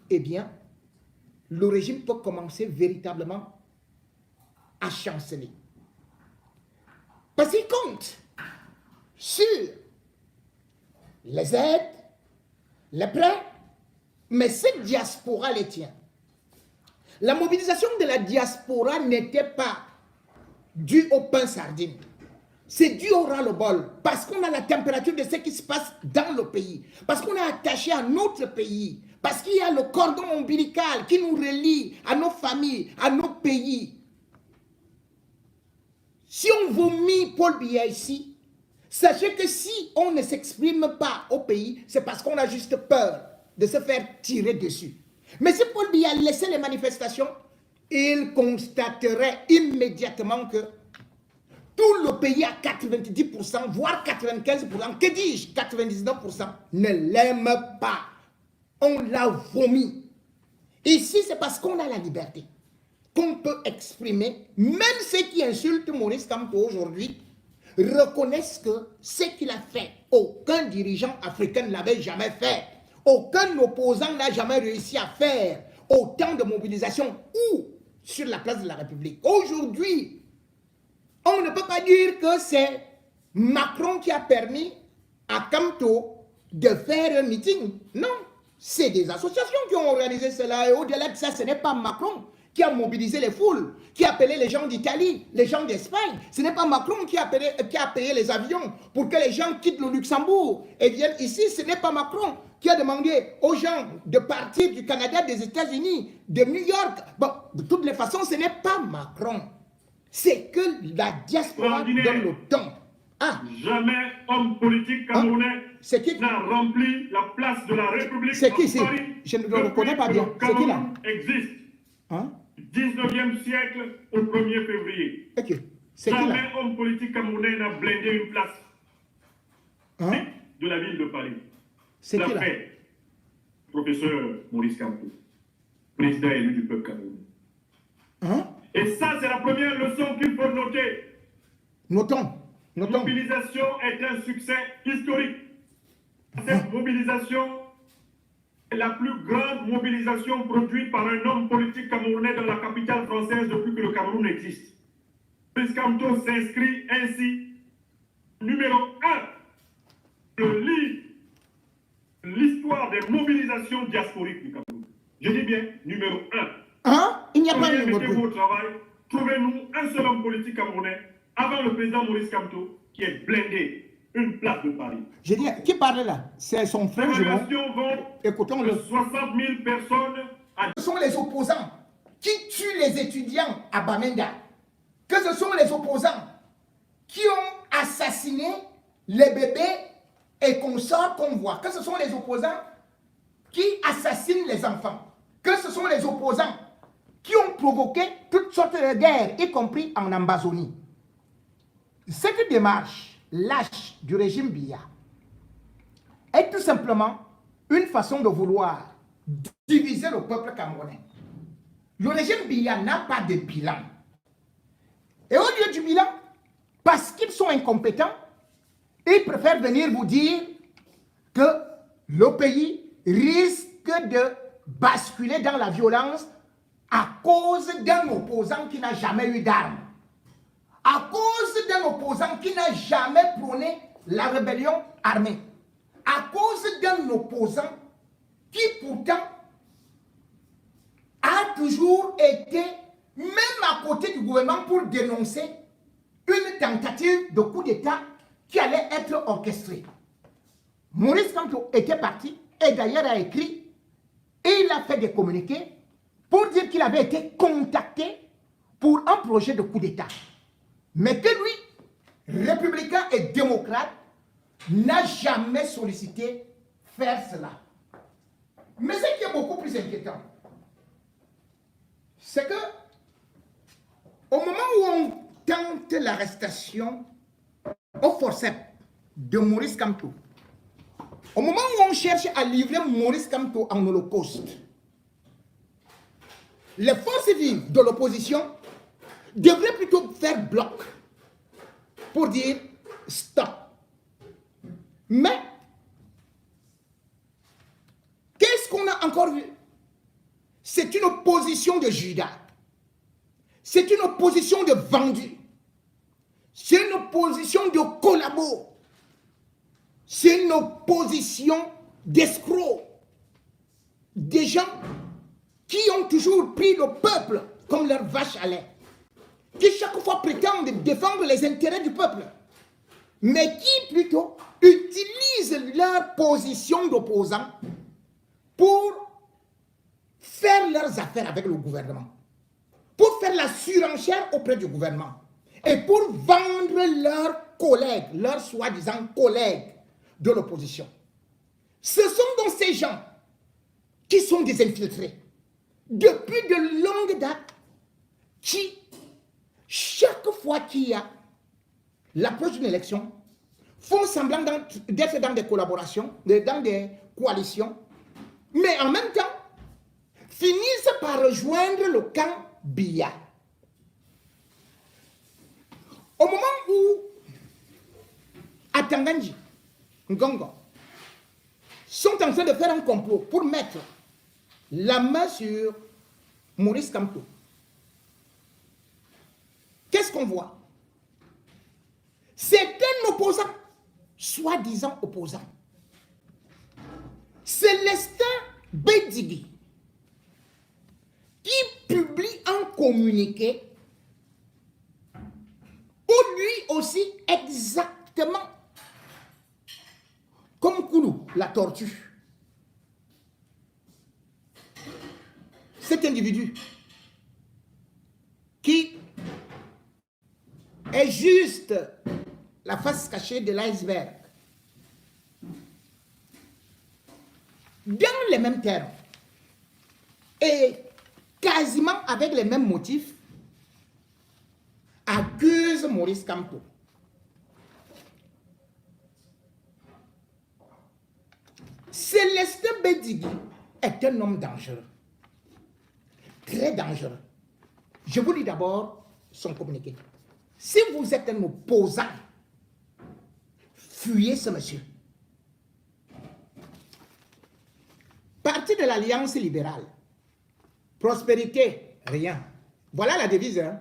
Speaker 1: eh bien, le régime peut commencer véritablement à chanceler. Parce qu'il compte sur les aides, les prêts, mais cette diaspora les tient. La mobilisation de la diaspora n'était pas due au pain sardine. C'est dû au ras-le-bol, parce qu'on a la température de ce qui se passe dans le pays, parce qu'on est attaché à notre pays, parce qu'il y a le cordon ombilical qui nous relie à nos familles, à nos pays. Si on vomit Paul Biya ici, sachez que si on ne s'exprime pas au pays, c'est parce qu'on a juste peur de se faire tirer dessus. Mais si Paul Biya laissait les manifestations, il constaterait immédiatement que tout le pays à 90%, voire 95%, que dis-je, 99%, ne l'aime pas. On l'a vomi. Ici, c'est parce qu'on a la liberté qu'on peut exprimer, même ceux qui insultent Maurice Kamto aujourd'hui, reconnaissent que ce qu'il a fait, aucun dirigeant africain ne l'avait jamais fait. Aucun opposant n'a jamais réussi à faire autant de mobilisation ou sur la place de la République. Aujourd'hui, on ne peut pas dire que c'est Macron qui a permis à Kamto de faire un meeting. Non, c'est des associations qui ont organisé cela. Et au-delà de ça, ce n'est pas Macron qui a mobilisé les foules, qui a appelé les gens d'Italie, les gens d'Espagne. Ce n'est pas Macron qui a payé les avions pour que les gens quittent le Luxembourg et viennent ici. Ce n'est pas Macron qui a demandé aux gens de partir du Canada, des États-Unis, de New York. Bon, de toutes les façons, ce n'est pas Macron. C'est que la diaspora donne le ton. Ah.
Speaker 6: Jamais homme politique camerounais n'a rempli la place de la République.
Speaker 1: C'est qui ici? Je ne le reconnais pas bien. C'est qui là?
Speaker 6: Existe.
Speaker 1: Hein?
Speaker 6: 19e siècle au 1er février.
Speaker 1: Okay.
Speaker 6: Jamais homme politique camerounais n'a blindé une place
Speaker 1: hein?
Speaker 6: de la ville de Paris.
Speaker 1: C'est
Speaker 6: l'a
Speaker 1: qui là?
Speaker 6: fait professeur Maurice Kamto, président élu du peuple camerounais.
Speaker 1: Hein?
Speaker 6: Et ça, c'est la première leçon qu'il faut noter.
Speaker 1: Notons.
Speaker 6: La mobilisation est un succès historique. Cette mobilisation est la plus grande mobilisation produite par un homme politique camerounais dans la capitale française depuis que le Cameroun existe. Maurice Kamto s'inscrit ainsi numéro 1 le livre l'histoire des mobilisations diasporiques du Cameroun. Je dis bien numéro 1.
Speaker 1: Hein? Il n'y a pas de numéro 2.
Speaker 6: Mettez-vous au travail, trouvez-nous un seul homme politique camerounais avant le président Maurice Kamto qui est blindé une place de Paris.
Speaker 1: Je dis, qui parle là? C'est son frère jumeau. Écoutons-le.
Speaker 6: 60 000 personnes.
Speaker 1: Ce sont les opposants qui tuent les étudiants à Bamenda. Que ce sont les opposants qui ont assassiné les bébés et consorts qu'on voit. Que ce sont les opposants qui assassinent les enfants. Que ce sont les opposants qui ont provoqué toutes sortes de guerres, y compris en Amazonie. Cette démarche lâche du régime Biya est tout simplement une façon de vouloir diviser le peuple camerounais. Le régime Biya n'a pas de bilan. Et au lieu du bilan, parce qu'ils sont incompétents, ils préfèrent venir vous dire que le pays risque de basculer dans la violence à cause d'un opposant qui n'a jamais eu d'armes. À cause d'un opposant qui n'a jamais prôné la rébellion armée. À cause d'un opposant qui pourtant a toujours été, même à côté du gouvernement, pour dénoncer une tentative de coup d'État qui allait être orchestrée. Maurice Kamto était parti et d'ailleurs a écrit et il a fait des communiqués pour dire qu'il avait été contacté pour un projet de coup d'État. Mais que lui, républicain et démocrate, n'a jamais sollicité faire cela. Mais ce qui est beaucoup plus inquiétant, c'est que au moment où on tente l'arrestation au forceps de Maurice Kamto, au moment où on cherche à livrer Maurice Kamto en holocauste, les forces vives de l'opposition devraient plutôt faire bloc pour dire stop. Mais, qu'est-ce qu'on a encore vu? C'est une opposition de Judas. C'est une opposition de vendus. C'est une opposition de collabos. C'est une opposition d'escrocs. Des gens qui ont toujours pris le peuple comme leur vache à lait. Qui chaque fois prétendent défendre les intérêts du peuple. Mais qui plutôt utilisent leur position d'opposant pour faire leurs affaires avec le gouvernement. Pour faire la surenchère auprès du gouvernement. et pour vendre leurs collègues, leurs soi-disant collègues de l'opposition. Ce sont donc ces gens qui sont des infiltrés depuis de longues dates qui, chaque fois qu'il y a l'approche d'une élection, font semblant d'être dans des collaborations, dans des coalitions, mais en même temps, finissent par rejoindre le camp Biya. Au moment où, à Tanganji, Ngongo, sont en train de faire un complot pour mettre la main sur Maurice Kamto, qu'est-ce qu'on voit? C'est un opposant, soi-disant opposant, Célestin Bédigui, qui publie un communiqué où lui aussi exactement comme Koulou, la tortue. Cet individu qui est juste la face cachée de l'iceberg. Dans les mêmes termes et quasiment avec les mêmes motifs, accuse Maurice Kamto. Célestin Bédigui est un homme dangereux, très dangereux. Je vous lis d'abord son communiqué. Si vous êtes un opposant, fuyez ce monsieur. Parti de l'Alliance libérale, prospérité, rien. Voilà la devise, hein?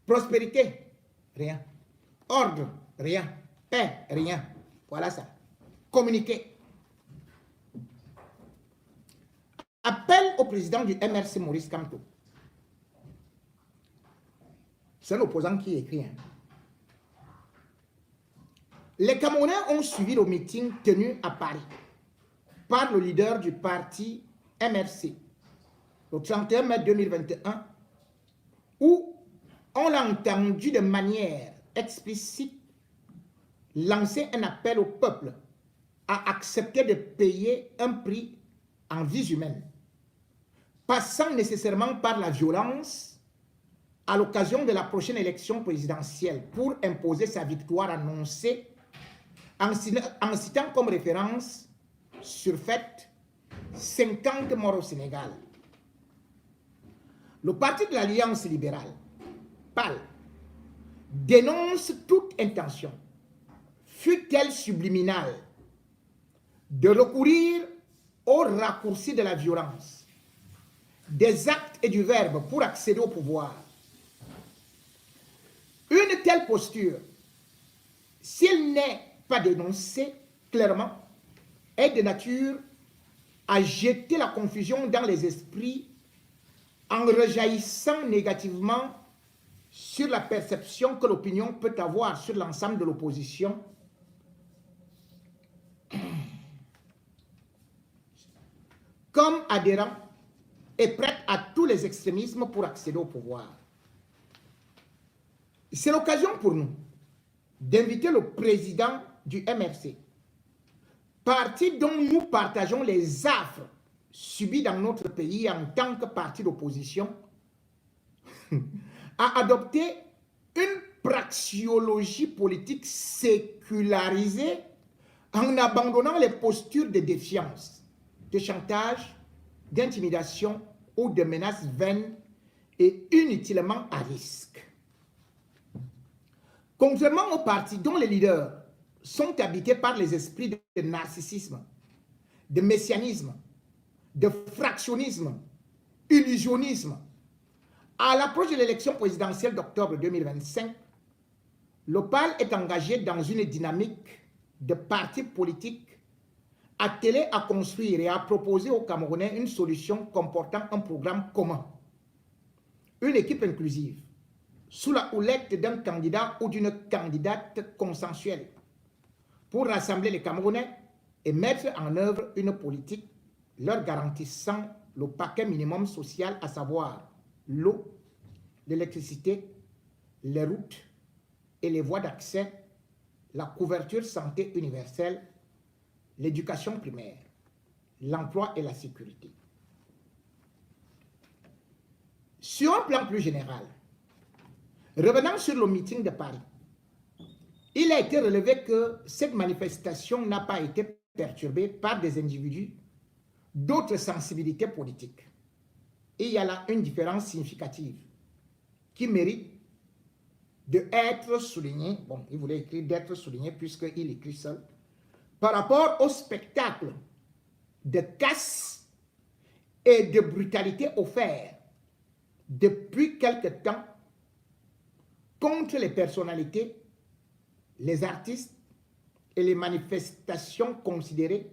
Speaker 1: Prospérité, rien. Ordre, rien. Paix, rien. Voilà ça. Communiqué. Appel au président du MRC, Maurice Kamto. C'est un opposant qui écrit. Hein. Les Camerounais ont suivi le meeting tenu à Paris par le leader du parti MRC le 31 mai 2021, où on l'a entendu de manière explicite lancer un appel au peuple à accepter de payer un prix en vies humaines, passant nécessairement par la violence à l'occasion de la prochaine élection présidentielle pour imposer sa victoire annoncée en citant comme référence sur fait 50 morts au Sénégal. Le parti de l'Alliance libérale, PAL, dénonce toute intention, fût-elle subliminale, de recourir au raccourci de la violence, des actes et du verbe pour accéder au pouvoir. Une telle posture, s'il n'est pas dénoncée clairement, est de nature à jeter la confusion dans les esprits en rejaillissant négativement sur la perception que l'opinion peut avoir sur l'ensemble de l'opposition comme adhérent et prête à tous les extrémismes pour accéder au pouvoir. C'est l'occasion pour nous d'inviter le président du MRC, parti dont nous partageons les affres subies dans notre pays en tant que parti d'opposition, à adopter une praxéologie politique sécularisée en abandonnant les postures de défiance, de chantage, d'intimidation ou de menaces vaines et inutilement à risque. Contrairement aux partis dont les leaders sont habités par les esprits de narcissisme, de messianisme, de fractionnisme, illusionnisme, à l'approche de l'élection présidentielle d'octobre 2025, le PAL est engagé dans une dynamique de partis politiques attelés à construire et à proposer aux Camerounais une solution comportant un programme commun, une équipe inclusive, sous la houlette d'un candidat ou d'une candidate consensuelle, pour rassembler les Camerounais et mettre en œuvre une politique leur garantissant le paquet minimum social, à savoir l'eau, l'électricité, les routes, et les voies d'accès, la couverture santé universelle, l'éducation primaire, l'emploi et la sécurité. Sur un plan plus général, revenant sur le meeting de Paris, il a été relevé que cette manifestation n'a pas été perturbée par des individus d'autres sensibilités politiques. Et il y a là une différence significative qui mérite d'être soulignée. Bon, il voulait écrire d'être souligné puisqu'il écrit seul. Par rapport au spectacle de casse et de brutalité offert depuis quelque temps contre les personnalités, les artistes et les manifestations considérées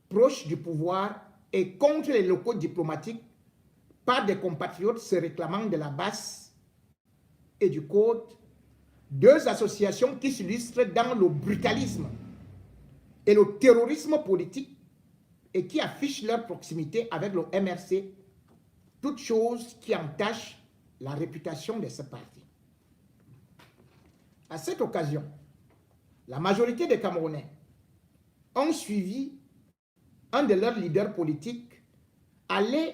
Speaker 1: proches du pouvoir et contre les locaux diplomatiques par des compatriotes se réclamant de la basse et du Côte, deux associations qui s'illustrent dans le brutalisme et le terrorisme politique et qui affichent leur proximité avec le MRC, toutes choses qui entachent la réputation de ce parti. À cette occasion, la majorité des Camerounais ont suivi un de leurs leaders politiques aller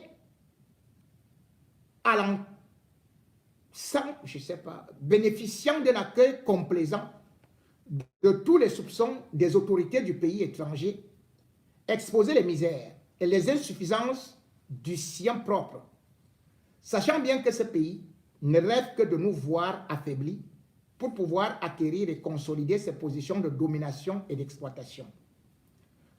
Speaker 1: à je ne sais pas, bénéficiant d'un accueil complaisant de tous les soupçons des autorités du pays étranger, exposer les misères et les insuffisances du sien propre, sachant bien que ce pays ne rêve que de nous voir affaiblis pour pouvoir acquérir et consolider ses positions de domination et d'exploitation.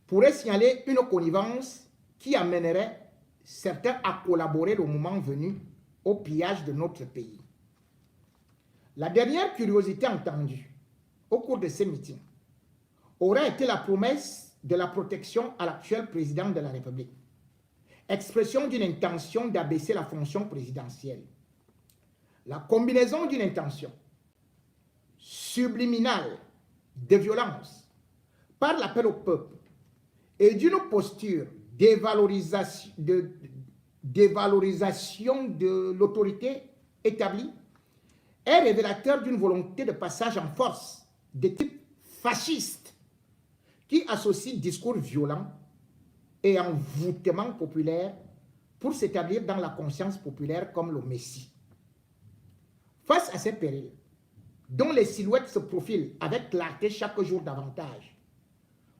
Speaker 1: Pourrait signaler une connivence qui amènerait certains à collaborer le moment venu au pillage de notre pays. La dernière curiosité entendue au cours de ces meetings aurait été la promesse de la protection à l'actuel président de la République, expression d'une intention d'abaisser la fonction présidentielle. La combinaison d'une intention subliminale de violence par l'appel au peuple et d'une posture dévalorisation de l'autorité établie est révélateur d'une volonté de passage en force de type fasciste qui associe discours violent et envoûtement populaire pour s'établir dans la conscience populaire comme le Messie. Face à ces périls, dont les silhouettes se profilent avec clarté chaque jour davantage,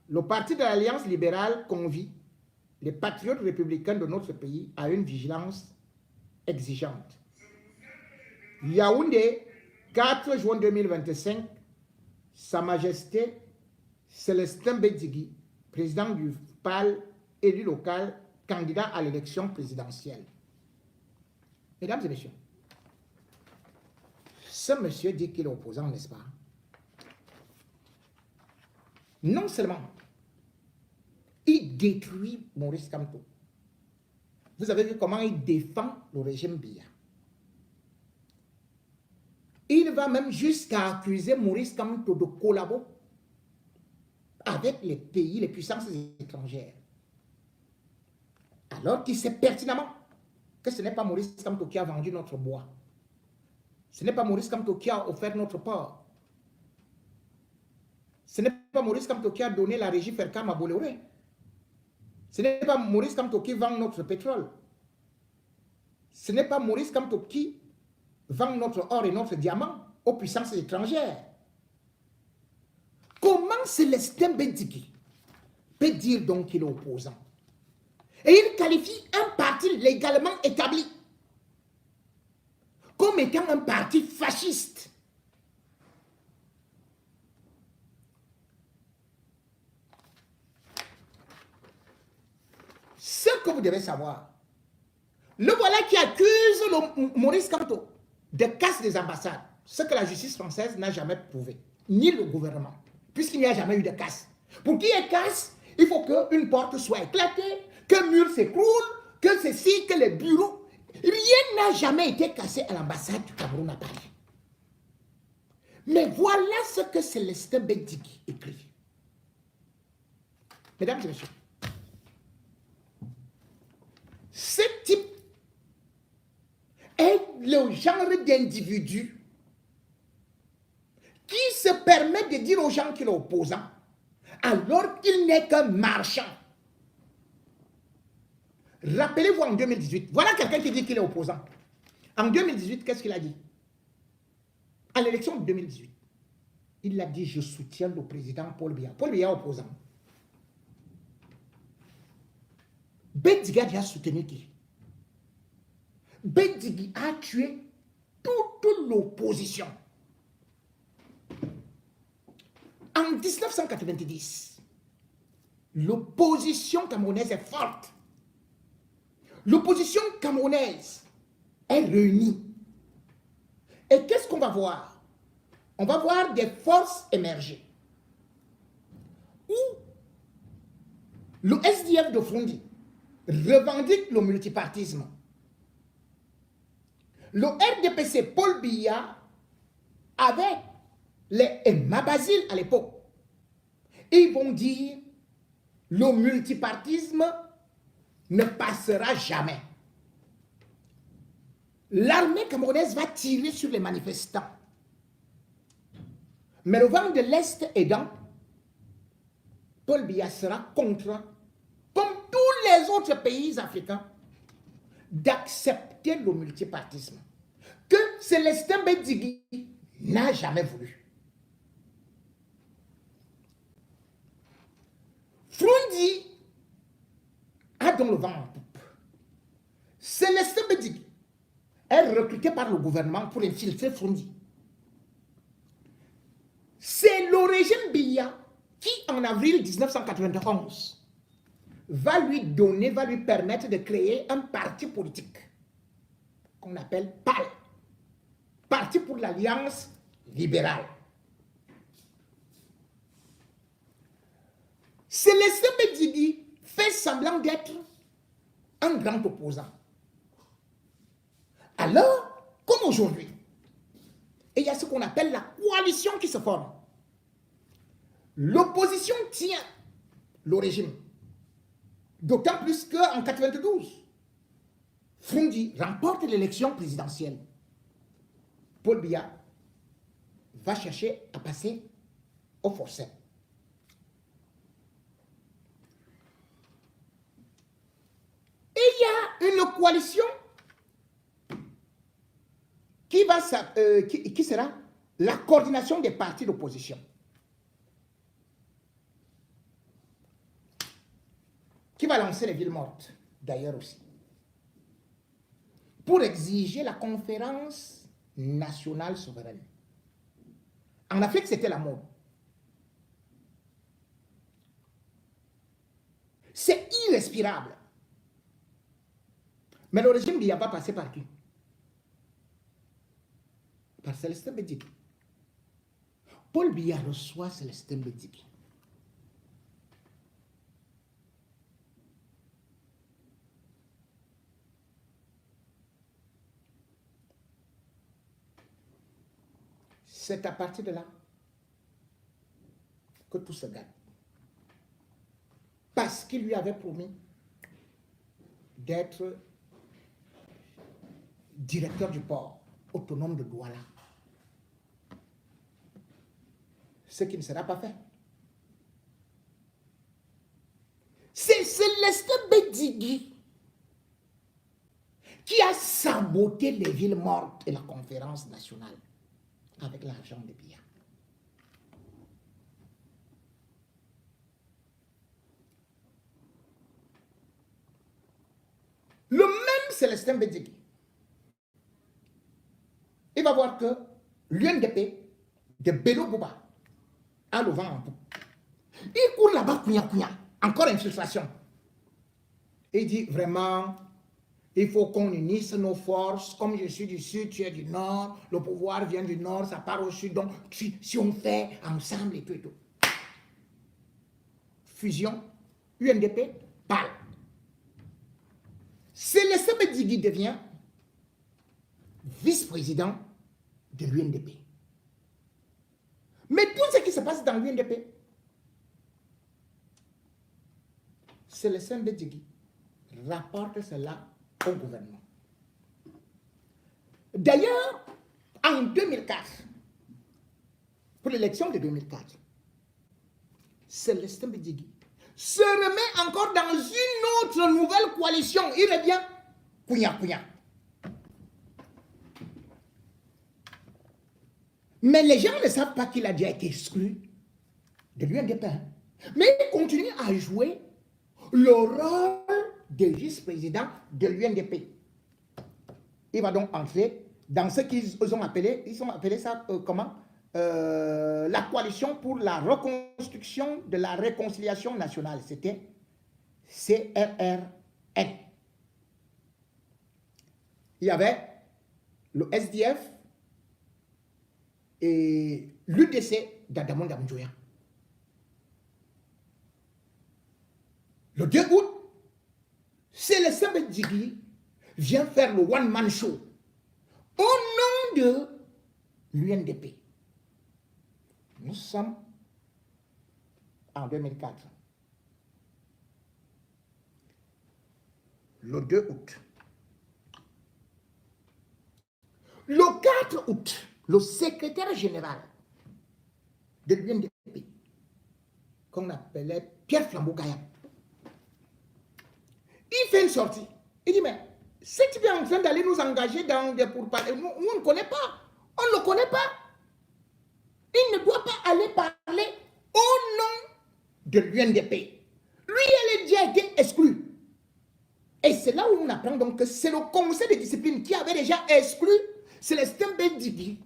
Speaker 1: le parti de l'Alliance libérale convie les patriotes républicains de notre pays à une vigilance exigeante. Yaoundé, 4 juin 2025, Sa Majesté Célestin Bédigui, président du PAL, élu local, candidat à l'élection présidentielle. Mesdames et messieurs, ce monsieur dit qu'il est opposant, n'est-ce pas? Non seulement il détruit Maurice Kamto. Vous avez vu comment il défend le régime Biya. Il va même jusqu'à accuser Maurice Kamto de collaborer avec les pays, les puissances étrangères. Alors qu'il sait pertinemment que ce n'est pas Maurice Kamto qui a vendu notre bois. Ce n'est pas Maurice Kamto qui a offert notre port. Ce n'est pas Maurice Kamto qui a donné la régie Fercam à Bolloré. Ce n'est pas Maurice Kamto qui vend notre pétrole. Ce n'est pas Maurice Kamto qui vend notre or et notre diamant aux puissances étrangères. Comment Célestin Bédigui peut dire donc qu'il est opposant? Et il qualifie un parti légalement établi comme étant un parti fasciste. Ce que vous devez savoir, le voilà qui accuse le Maurice Kamto de casse des ambassades, ce que la justice française n'a jamais prouvé, ni le gouvernement, puisqu'il n'y a jamais eu de casse. Pour qu'il y ait casse, il faut qu'une porte soit éclatée, qu'un mur s'écroule, que ceci, que les bureaux. Rien n'a jamais été cassé à l'ambassade du Cameroun à Paris. Mais voilà ce que Célestin Bédigui écrit. Mesdames et messieurs, ce type est le genre d'individu se permet de dire aux gens qu'il est opposant, alors qu'il n'est qu'un marchand. Rappelez-vous en 2018, voilà quelqu'un qui dit qu'il est opposant. En 2018, qu'est-ce qu'il a dit? À l'élection de 2018, il a dit, je soutiens le président Paul Biya. Paul Biya opposant. Bedigui a soutenu qui? Bedigui a tué toute l'opposition. En 1990, l'opposition camerounaise est forte. L'opposition camerounaise est réunie. Et qu'est-ce qu'on va voir? On va voir des forces émerger. Où le SDF de Frondi revendique le multipartisme. Le RDPC Paul Biya avec les Emma Basile à l'époque, ils vont dire le multipartisme ne passera jamais. L'armée camerounaise va tirer sur les manifestants. Mais le vent de l'Est aidant, Paul Biya sera contraint, comme tous les autres pays africains, d'accepter le multipartisme, que Célestin Bedigui n'a jamais voulu. Frondi a donc le vent en poupe. Célestin Bedigui est recruté par le gouvernement pour infiltrer Frondi. C'est le régime Biya qui, en avril 1991, va lui permettre de créer un parti politique qu'on appelle PAL, Parti pour l'Alliance libérale. Célestin Bedigui fait semblant d'être un grand opposant. Alors, comme aujourd'hui, il y a ce qu'on appelle la coalition qui se forme. L'opposition tient le régime. D'autant plus qu'en 1992, Frondi remporte l'élection présidentielle. Paul Biya va chercher à passer au forceps. Et il y a une coalition qui sera la coordination des partis d'opposition, qui va lancer les villes mortes, d'ailleurs aussi, pour exiger la conférence nationale souveraine. En Afrique, c'était la mode. C'est irrespirable. Mais le régime Biya va passer par qui? Par Célestin Bedigui. Paul Biya reçoit Célestin Bedigui. C'est à partir de là que tout se gagne. Parce qu'il lui avait promis d'être directeur du port autonome de Douala. Ce qui ne sera pas fait. C'est Célestin Bedigui qui a saboté les villes mortes et la conférence nationale avec l'argent de Biya. Le même Célestin Bedigui, il va voir que l'UNDP de Bello Bouba a le vent en poupe. Il court là-bas, encore infiltration. Il dit vraiment, il faut qu'on unisse nos forces. Comme je suis du sud, tu es du nord, le pouvoir vient du nord, ça part au sud. Donc, si on fait ensemble et tout et tout. Fusion, UNDP, PAL. Célestin Bedigui devient vice-président de l'UNDP. Mais tout ce qui se passe dans l'UNDP, Célestin Bedigui rapporte cela au gouvernement. D'ailleurs, en 2004, pour l'élection de 2004, Célestin Bédigui se remet encore dans une autre nouvelle coalition. Il revient, Kouya. Mais les gens ne savent pas qu'il a déjà été exclu de l'UNDP. Mais il continue à jouer le rôle de vice-président de l'UNDP. Il va donc entrer dans ce qu'ils ont appelé, ça comment la coalition pour la reconstruction de la réconciliation nationale. C'était CRRN. Il y avait le SDF et l'UDC d'Adamon Damdjouya. Le 2 août, Célestin Bédigui vient faire le one-man show au nom de l'UNDP. Nous sommes en 2004. Le 2 août. Le 4 août, le secrétaire général de l'UNDP, qu'on appelait Pierre Flambeau-Gayam, il fait une sortie. Il dit, mais si tu es en train d'aller nous engager dans des pourparlers, nous on ne connaît pas. On ne le connaît pas. Il ne doit pas aller parler au nom de l'UNDP. Lui, il a déjà été exclu. Et c'est là où on apprend donc que c'est le conseil de discipline qui avait déjà exclu Célestin Bédigui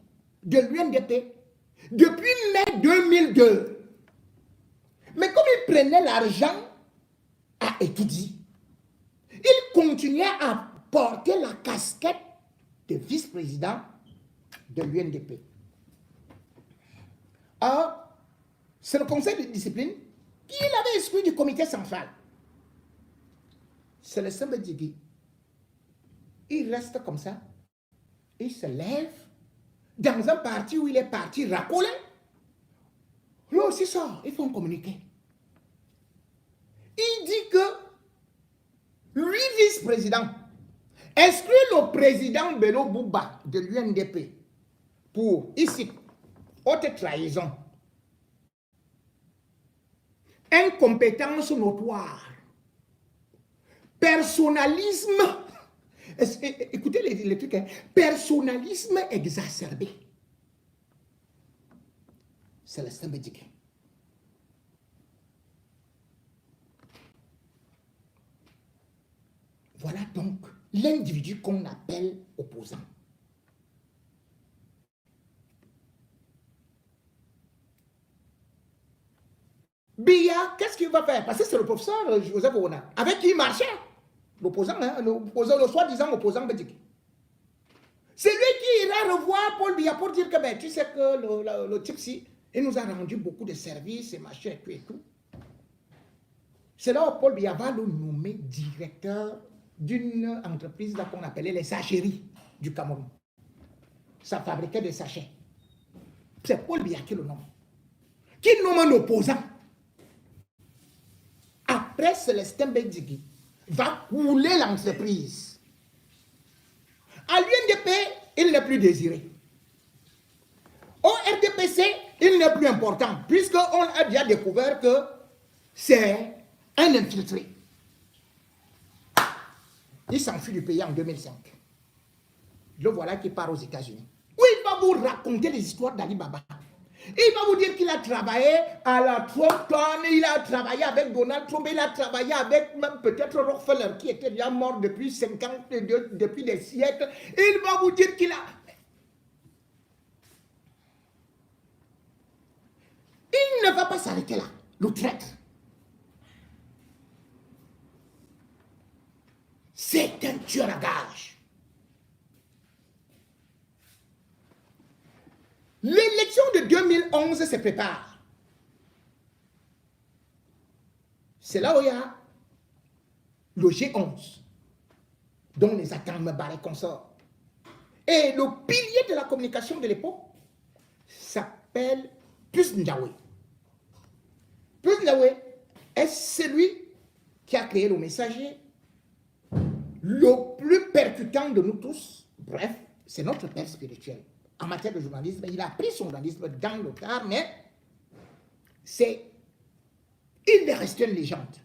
Speaker 1: de l'UNDP depuis mai 2002. Mais comme il prenait l'argent à étudier, il continuait à porter la casquette de vice-président de l'UNDP. Or, c'est le conseil de discipline qui l'avait exclu du comité central. Célestin Bédigui, il reste comme ça, il se lève dans un parti où il est parti racoler. Là aussi ça, il faut en communiquer. Il dit que lui, vice-président, exclut le président Beno Bouba de l'UNDP pour, ici, haute trahison, incompétence notoire, personnalisme, écoutez les trucs, hein, personnalisme exacerbé. Célestin Bédigui. Voilà donc l'individu qu'on appelle opposant. Biya, qu'est-ce qu'il va faire? Parce que c'est le professeur Joseph Ouna, avec qui il marchait. L'opposant, hein, le soi-disant opposant Bédigui. C'est lui qui ira revoir Paul Biya pour dire que, ben, tu sais que le type-ci, il nous a rendu beaucoup de services et machin et tout. C'est là où Paul Biya va le nommer directeur d'une entreprise qu'on appelait les sachèries du Cameroun. Ça fabriquait des sachets. C'est Paul Biya qui le nomme. Qui nomme un opposant. Après, Célestin Bédigui va couler l'entreprise. À l'UNDP, il n'est plus désiré. Au RDPC, il n'est plus important, puisqu'on a déjà découvert que c'est un infiltré. Il s'enfuit du pays en 2005. Le voilà qui part aux États-Unis. Où il va vous raconter les histoires d'Ali Baba. Il va vous dire qu'il a travaillé à la Trumpton, il a travaillé avec Donald Trump, il a travaillé avec même peut-être Rockefeller qui était déjà mort depuis 50, depuis des siècles. Il va vous dire qu'il a... Il ne va pas s'arrêter là, le traître. C'est un tueur à gages. L'élection de 2011 se prépare. C'est là où il y a le G11, dont les attentes me barrent consorts. Et le pilier de la communication de l'époque s'appelle Pius Ndiaye. Pius Ndiaye est celui qui a créé le messager le plus percutant de nous tous. Bref, c'est notre père spirituel. en matière de journalisme. Il a appris son journalisme dans le car, mais il est resté une légende.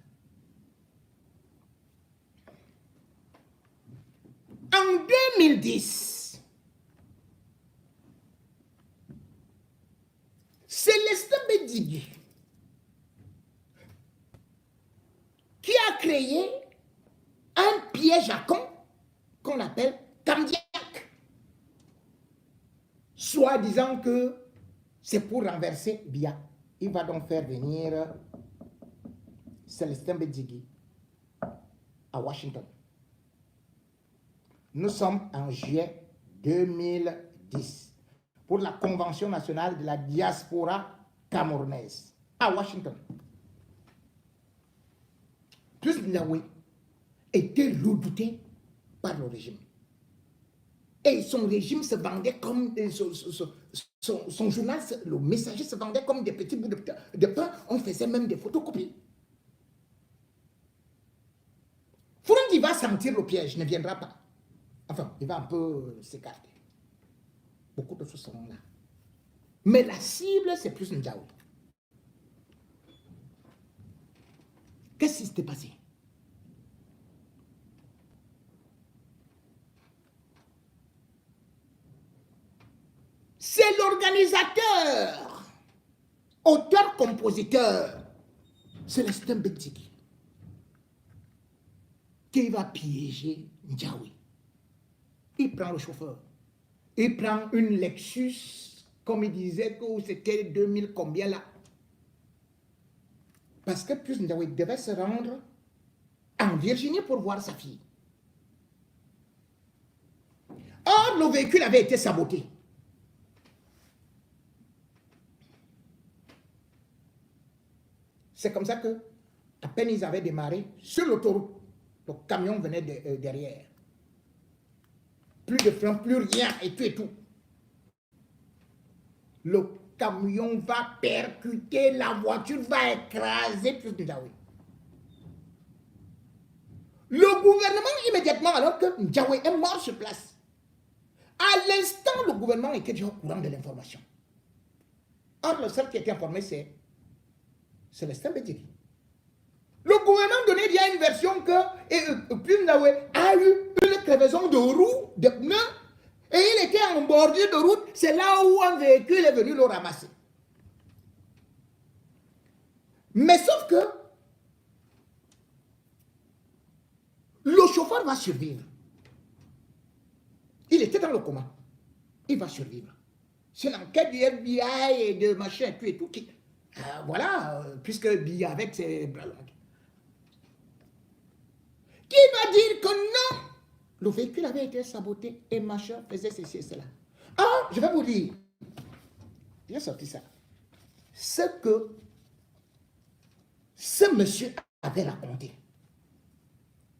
Speaker 1: En 2010, Célestin Bédigui qui a créé un piège à con qu'on appelle Camdiac, soit disant que c'est pour renverser Biya. Il va donc faire venir Célestin Bédigui à Washington. Nous sommes en juillet 2010 pour la Convention nationale de la diaspora camerounaise à Washington. Plus Ndiaye était redouté par le régime. Et son régime se vendait comme... Son journal, le Messager, se vendait comme des petits bouts de pain. On faisait même des photocopies. Fourondi va sentir le piège, ne viendra pas. Enfin, il va un peu s'écarter. Beaucoup de choses seront là. Mais la cible, c'est plus Ndiaye. Qu'est-ce qui s'était passé? C'est l'organisateur, auteur-compositeur, Célestin Bédigui, qui va piéger Ndiaye. Il prend le chauffeur. Il prend une Lexus, comme il disait que c'était 2000 combien là. Parce que plus Ndiaye devait se rendre en Virginie pour voir sa fille. Or, le véhicule avait été saboté. C'est comme ça que, à peine ils avaient démarré sur l'autoroute, le camion venait derrière. Plus de frein, plus rien, et tout. Le camion va percuter, la voiture va écraser plus Ndiaye. Le gouvernement, immédiatement, alors que Ndiaye est mort sur place, à l'instant, le gouvernement était déjà au courant de l'information. Or, le seul qui était informé, c'est Célestin Bédigui. Le gouvernement donnait bien une version que plus Ndiaye a eu une crevaison de roue, de pneus, et il était en bordure de route. C'est là où un véhicule est venu le ramasser. Mais sauf que le chauffeur va survivre. Il était dans le coma. Il va survivre. C'est l'enquête du FBI et de machin et tout. Voilà, puisque Biya avec ses bras longs. Qui va dire que non? Le véhicule avait été saboté et machin faisait ceci et cela. Ah, je vais vous dire. J'ai sorti ça. Ce que ce monsieur avait raconté,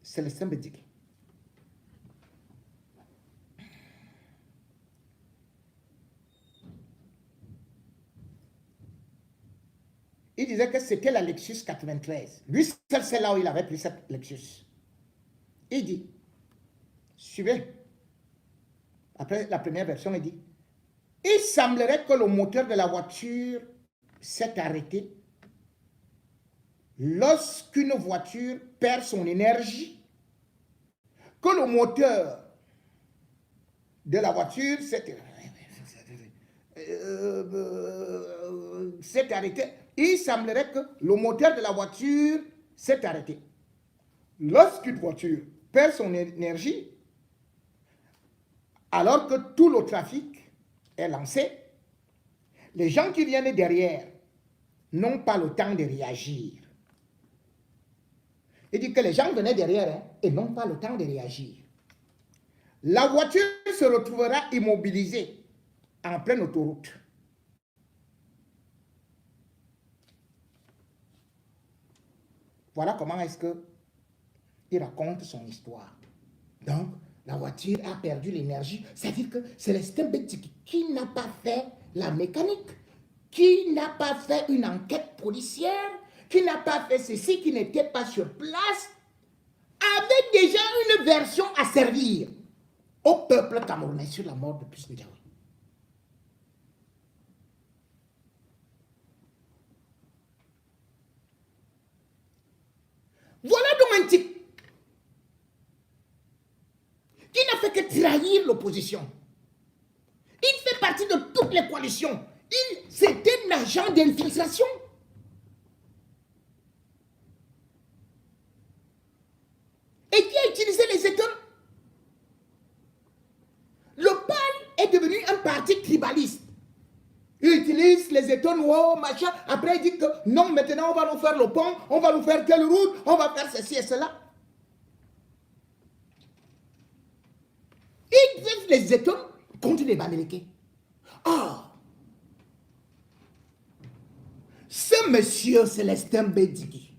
Speaker 1: Célestin Bédigui. Il disait que c'était la Lexus 93. Lui, c'est là où il avait pris cette Lexus. Il dit, suivez. Après la première version, il dit, il semblerait que le moteur de la voiture s'est arrêté lorsqu'une voiture perd son énergie, que le moteur de la voiture s'est arrêté. Il semblerait que le moteur de la voiture s'est arrêté. Lorsqu'une voiture perd son énergie, alors que tout le trafic est lancé, les gens qui viennent derrière n'ont pas le temps de réagir. Il dit que les gens venaient derrière et n'ont pas le temps de réagir. La voiture se retrouvera immobilisée en pleine autoroute. Voilà comment est-ce qu'il raconte son histoire. Donc, la voiture a perdu l'énergie. C'est-à-dire que Célestin Bédigui, qui n'a pas fait la mécanique, qui n'a pas fait une enquête policière, qui n'a pas fait ceci, qui n'était pas sur place, avait déjà une version à servir au peuple camerounais sur la mort de plus Ndiaye. Voilà donc un type qui n'a fait que trahir l'opposition. Il fait partie de toutes les coalitions. C'est un agent d'infiltration. Et qui a utilisé les États. Le PAL est devenu un parti tribaliste. Il utilise les États, oh, machin. Après, il dit que non, maintenant, on va nous faire le pont, on va nous faire telle route, on va faire ceci et cela. Ils utilisent les États contre les Bamileke. Ah! Ce monsieur Célestin Bédigui,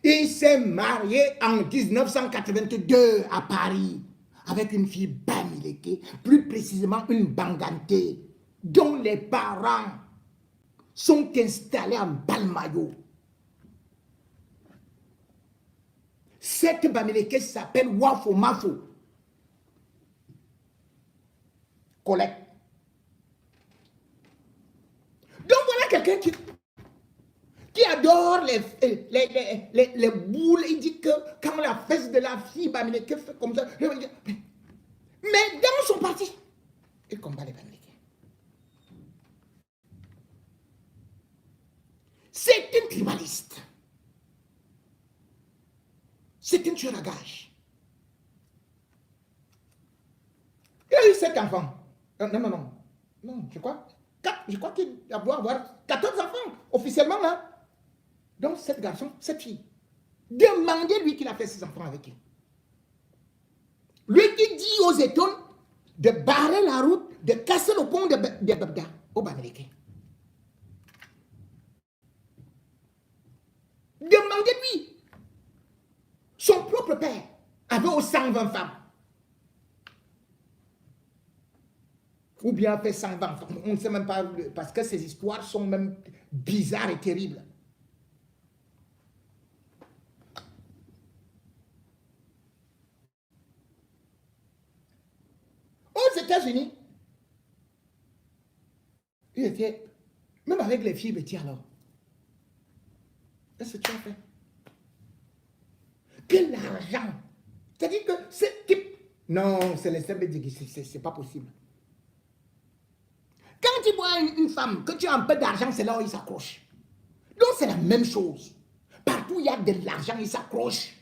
Speaker 1: il s'est marié en 1982 à Paris avec une fille Bamileke, plus précisément une Banganté, dont les parents sont installés en Balmayo. Cette Bamileke s'appelle Wafo Mafo. Collecte. Donc voilà quelqu'un qui adore les boules. Il dit que quand la fesse de la fille Bamileke fait comme ça, mais dans son parti, il combat les Bamileke. C'est un tribaliste. C'est un tueur à gages. Il a eu 7 enfants. Non, je crois qu'il doit avoir 14 enfants, officiellement, là. Donc, 7 garçons, 7 filles. Demandez-lui qu'il a fait ses enfants avec qui. Lui qui dit aux États de barrer la route, de casser le pont de Babda au Bamileke. Demandez-lui. Son propre père avait aux 120 femmes. Ou bien fait 120 femmes. On ne sait même pas, parce que ces histoires sont même bizarres et terribles. Aux États-Unis, il était, même avec les filles Betty alors. Qu'est-ce que tu as fait? Quel argent! C'est-à-dire que c'est type. Non, c'est les Bédigui, c'est pas possible. Quand tu vois une femme, que tu as un peu d'argent, c'est là où il s'accroche. Donc c'est la même chose. Partout où il y a de l'argent, il s'accroche.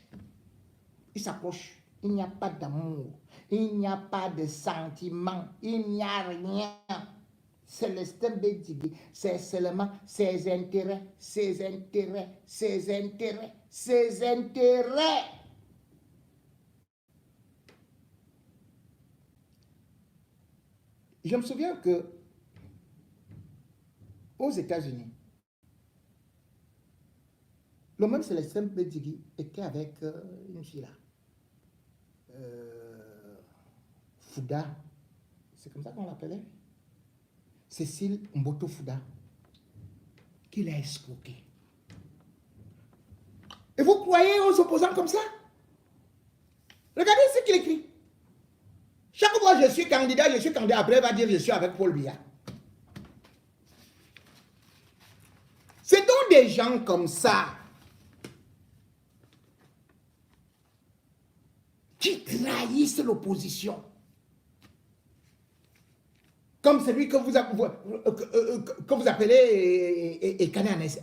Speaker 1: Il s'accroche. Il n'y a pas d'amour. Il n'y a pas de sentiment. Il n'y a rien. Célestin Bédigui, c'est seulement ses intérêts, ses intérêts, ses intérêts, ses intérêts. Je me souviens que aux États-Unis, le même Célestin Bédigui était avec une fille là. Fouda, c'est comme ça qu'on l'appelait. Cécile Mboto Fouda, qui l'a escroqué. Et vous croyez aux opposants comme ça? Regardez ce qu'il écrit. Chaque fois je suis candidat, après il va dire je suis avec Paul Biya. C'est donc des gens comme ça qui trahissent l'opposition. Comme celui que vous appelez Ekane Anissé.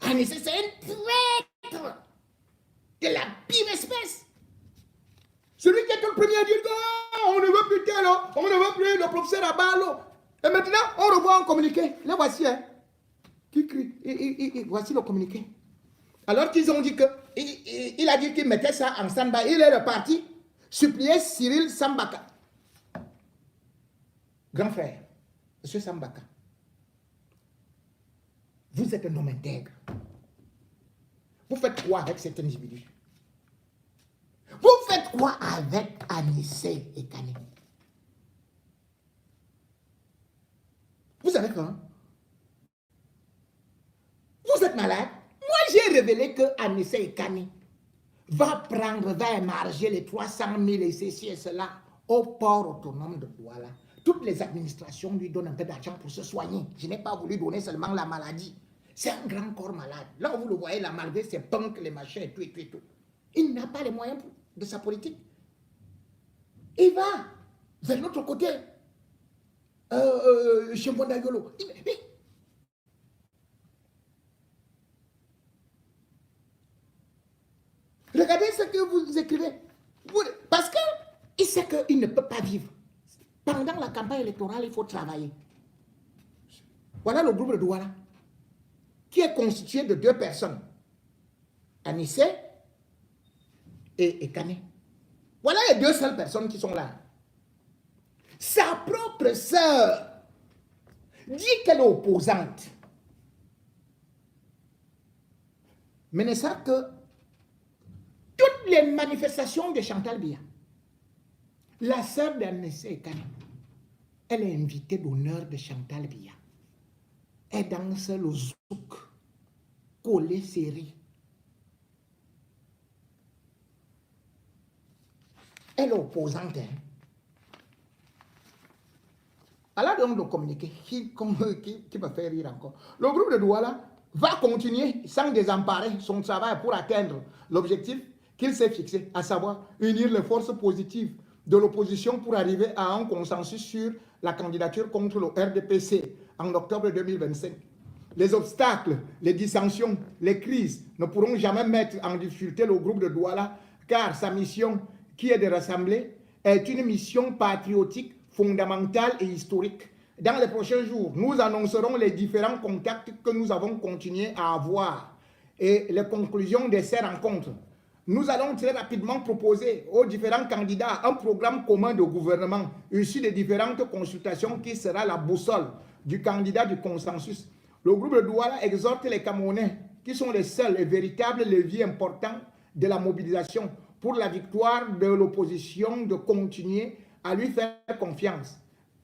Speaker 1: Anissé, c'est un traître de la pire espèce. Celui qui est le premier à dire on ne veut plus tel, on ne veut plus le professeur Abalo. Et maintenant, on revoit un communiqué. Là, voici, hein, qui crie. Voici le communiqué. Alors qu'ils ont dit que, il a dit qu'il mettait ça en stand-by. Il est reparti supplier Cyril Sambaka. Grand frère, M. Sambaka, vous êtes un homme intègre. Vous faites quoi avec cet individu? Vous faites quoi avec Anissé et Kane? Vous savez quoi? Vous êtes malade? Moi, j'ai révélé que Anissé et Kane va émarger les 300 000 et ceci et cela au port autonome de Douala. Toutes les administrations lui donnent un peu d'argent pour se soigner. Je n'ai pas voulu donner seulement la maladie. C'est un grand corps malade. Là où vous le voyez, là, malgré ses punks, les machins et tout, et tout, et tout. Il n'a pas les moyens de sa politique. Il va vers l'autre côté. Chez Mbondayolo. Regardez ce que vous écrivez. Parce qu'il sait qu'il ne peut pas vivre. Pendant la campagne électorale, il faut travailler. Voilà le groupe de Douala, qui est constitué de 2 personnes. Anissé et Kane. Voilà les 2 seules personnes qui sont là. Sa propre sœur dit qu'elle est opposante. Mais ne savent que toutes les manifestations de Chantal Biya, la sœur d'Anissé Kane, elle est invitée d'honneur de Chantal Biya. Elle danse le zouk, collé serré. Elle est opposante. Elle a donc de communiquer qui me fait rire encore. Le groupe de Douala va continuer sans désemparer son travail pour atteindre l'objectif qu'il s'est fixé, à savoir unir les forces positives de l'opposition pour arriver à un consensus sur la candidature contre le RDPC en octobre 2025. Les obstacles, les dissensions, les crises ne pourront jamais mettre en difficulté le groupe de Douala, car sa mission, qui est de rassembler, est une mission patriotique, fondamentale et historique. Dans les prochains jours, nous annoncerons les différents contacts que nous avons continué à avoir et les conclusions de ces rencontres. Nous allons très rapidement proposer aux différents candidats un programme commun de gouvernement issu des différentes consultations qui sera la boussole du candidat du consensus. Le groupe de Douala exhorte les Camerounais, qui sont les seuls et véritables leviers importants de la mobilisation pour la victoire de l'opposition, de continuer à lui faire confiance,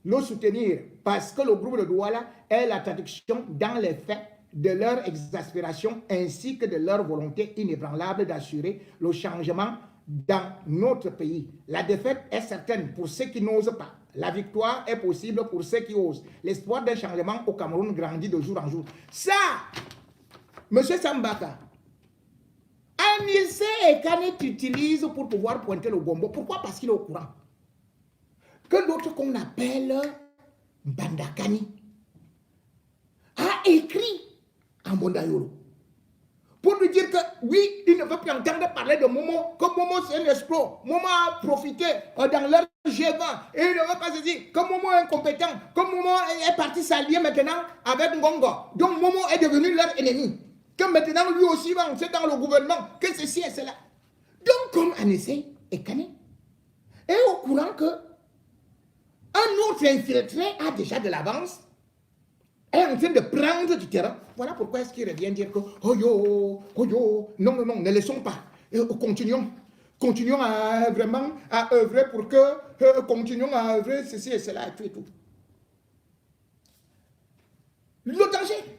Speaker 1: le soutenir, parce que le groupe de Douala est la traduction dans les faits de leur exaspération ainsi que de leur volonté inébranlable d'assurer le changement dans notre pays. La défaite est certaine pour ceux qui n'osent pas. La victoire est possible pour ceux qui osent. L'espoir d'un changement au Cameroun grandit de jour en jour. Ça, M. Sambaka, Anissé et Kane utilisent pour pouvoir pointer le gombo. Pourquoi? Parce qu'il est au courant que l'autre qu'on appelle Mbandakani a écrit en Mbondayolo pour lui dire que oui, il ne veut plus entendre parler de Momo, que Momo c'est un escroc. Momo a profité dans leur G20 et il ne veut pas se dire que Momo est incompétent, que Momo est parti s'allier maintenant avec Ngongo. Donc Momo est devenu leur ennemi. Que maintenant lui aussi va entrer dans le gouvernement, que ceci et cela. Donc comme Anissé et Kane est au courant que un autre infiltré a déjà de l'avance, est en train de prendre du terrain. Voilà pourquoi est-ce qu'il revient dire que oh yo, non, ne laissons pas. Continuons à vraiment à œuvrer pour que, continuons à œuvrer ceci et cela et tout. Le danger.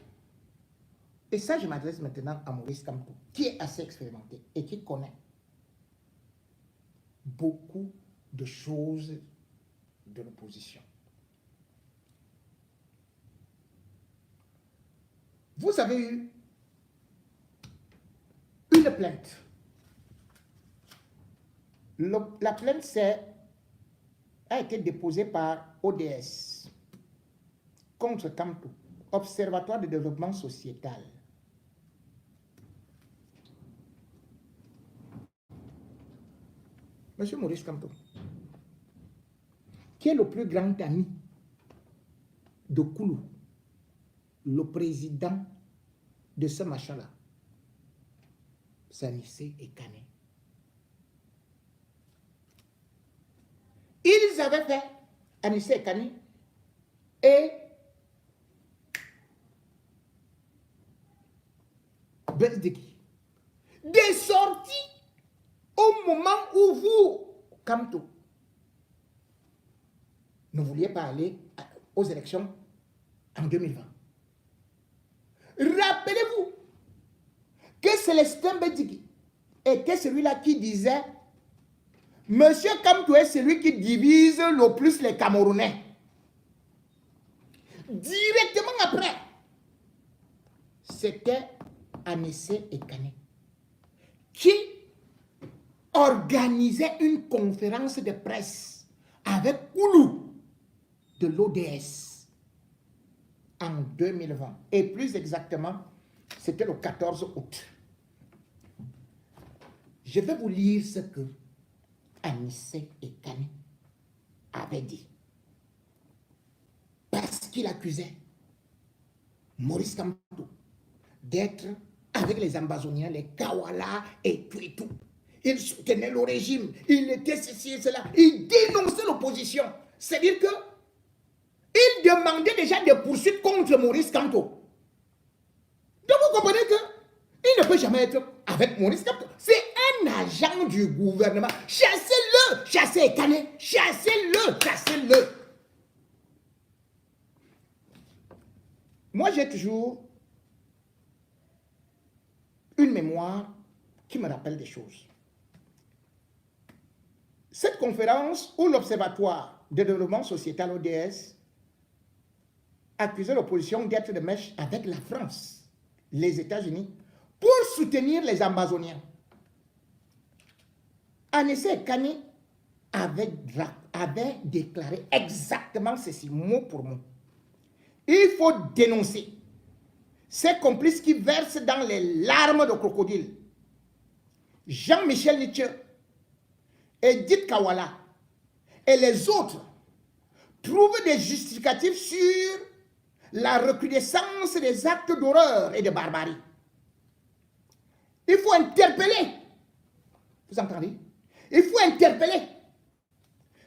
Speaker 1: Et ça, je m'adresse maintenant à Maurice Kamto, qui est assez expérimenté et qui connaît beaucoup de choses de l'opposition. Vous avez eu une plainte. La plainte a été déposée par ODS contre Kamto, Observatoire de développement sociétal. Monsieur Maurice Kamto, qui est le plus grand ami de Koulou, le président de ce machin-là, Anissé et Kane. Ils avaient fait, Anissé et Kane, et Bezdeki, des sorties au moment où vous, Kamto, ne vouliez pas aller aux élections en 2020. Rappelez-vous que Célestin Bezdeki était celui-là qui disait Monsieur Kamto est celui qui divise le plus les Camerounais. Directement après, c'était Anissé Ekane qui organisait une conférence de presse avec Koulou de l'ODS en 2020. Et plus exactement, c'était le 14 août. Je vais vous lire ce que Anissé Ekane avait dit. Parce qu'il accusait Maurice Kamto d'être avec les Ambazoniens, les Kawala et tout et tout. Il soutenait le régime, il était ceci et cela, il dénonçait l'opposition. C'est-à-dire que il demandait déjà des poursuites contre Maurice Kamto. Donc vous comprenez que il ne peut jamais être avec Maurice Kamto. C'est un agent du gouvernement. Chassez-le, chassez Ekane, chassez-le, chassez-le. Moi, j'ai toujours une mémoire qui me rappelle des choses. Cette conférence où l'Observatoire de développement sociétal ODS accusait l'opposition d'être de mèche avec la France, les États-Unis, pour soutenir les Ambazoniens. Anissé Ekane avait déclaré exactement ceci, mot pour mot. Il faut dénoncer ces complices qui versent dans les larmes de crocodile. Jean-Michel Nietzsche, Edith Kawala et les autres trouvent des justificatifs sur la recrudescence des actes d'horreur et de barbarie. Il faut interpeller, vous entendez? Il faut interpeller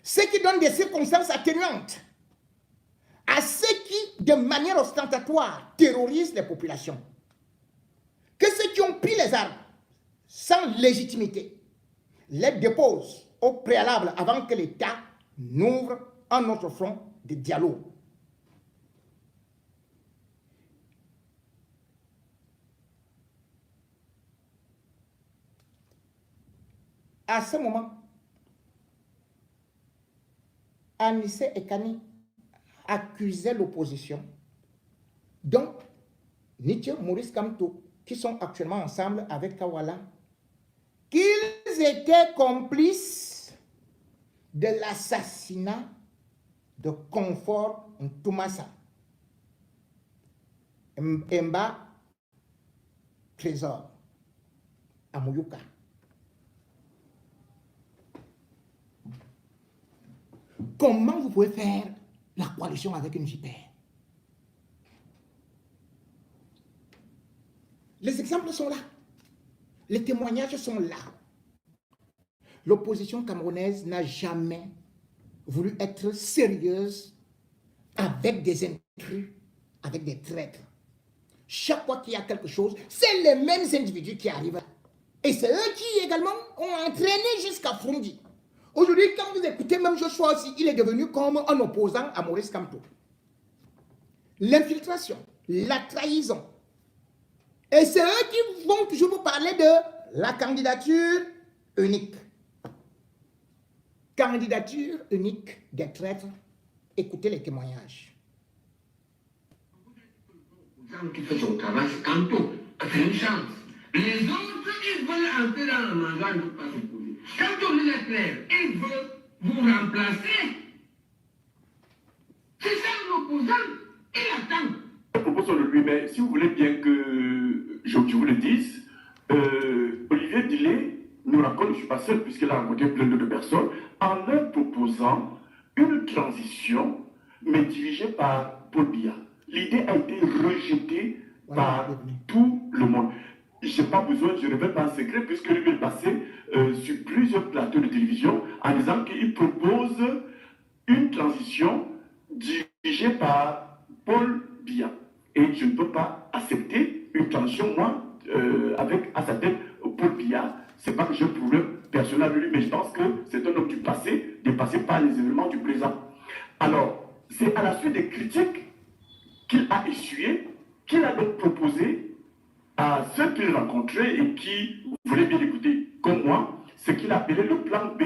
Speaker 1: ceux qui donnent des circonstances atténuantes à ceux qui, de manière ostentatoire, terrorisent les populations. Que ceux qui ont pris les armes sans légitimité les déposent au préalable avant que l'État n'ouvre un autre front de dialogue. À ce moment, Anissé Ekane accusait l'opposition, donc Nietzsche, Maurice Kamto, qui sont actuellement ensemble avec Kawala, qu'ils étaient complices de l'assassinat de Comfort Ntoumassa, Mba Trésor, à Mouyouka. Comment vous pouvez faire la coalition avec une JPR? Les exemples sont là. Les témoignages sont là. L'opposition camerounaise n'a jamais voulu être sérieuse avec des intrus, avec des traîtres. Chaque fois qu'il y a quelque chose, c'est les mêmes individus qui arrivent. Et c'est eux qui également ont entraîné jusqu'à Frondi. Aujourd'hui, quand vous écoutez même Joshua aussi, il est devenu comme un opposant à Maurice Kamto. L'infiltration, la trahison. Et c'est eux qui vont toujours vous parler de la candidature unique. Candidature unique des traîtres. Écoutez les témoignages.
Speaker 7: Qui fait son travail, c'est Kamto. C'est une chance. Les autres, ils veulent entrer dans le mandat, ils ne peuvent pas se poser. Kamto, il est clair, il veut vous remplacer. C'est ça l'opposant. Il attend.
Speaker 6: À propos de lui, mais si vous voulez bien que je vous le dise, Olivier Dillet nous raconte, je ne suis pas seul puisqu'il a rencontré plein d'autres personnes, en leur proposant une transition, mais dirigée par Paul Biya. L'idée a été rejetée par tout le monde. Je n'ai pas besoin, je ne révèle pas un secret, puisque lui est passé sur plusieurs plateaux de télévision en disant qu'il propose une transition dirigée par Paul Biya. Et je ne peux pas accepter une transition, moi, avec à sa tête Paul Biya. Ce n'est pas que j'ai un problème personnel avec lui, mais je pense que c'est un homme du passé, dépassé par les événements du présent. Alors, c'est à la suite des critiques qu'il a essuyées, qu'il a donc proposé à ceux qu'il rencontrait et qui voulaient bien écouter, comme moi, ce qu'il appelait le plan B,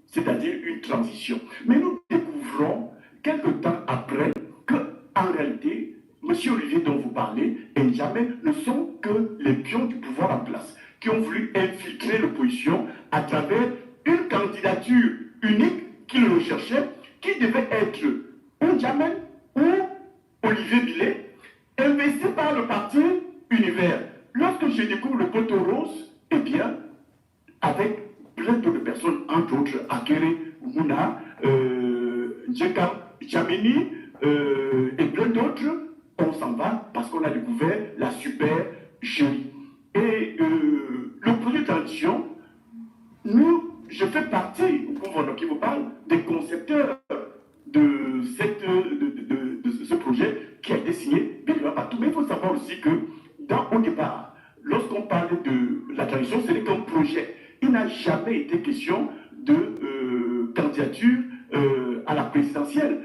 Speaker 6: c'est-à-dire une transition. Mais nous découvrons, quelque temps après, qu'en réalité, M.
Speaker 8: Olivier dont vous parlez et N'Djamena ne sont que les pions du pouvoir en place, qui ont voulu infiltrer l'opposition à travers une candidature unique qu'ils recherchaient, qui devait être ou N'Djamena ou Olivier Billet, investi par le parti Univers. Lorsque je découvre le poteau rose, eh bien, avec plein d'autres personnes, entre autres Akere Mouna, Djeka Djameni et plein d'autres, on s'en va parce qu'on a découvert la super jury. Et le projet de transition, je fais partie, qui vous parle, des concepteurs de ce projet qui a été signé bien évidemment partout. Mais il faut savoir aussi que, au départ, lorsqu'on parle de la transition, ce n'est qu'un projet. Il n'a jamais été question de candidature à la présidentielle.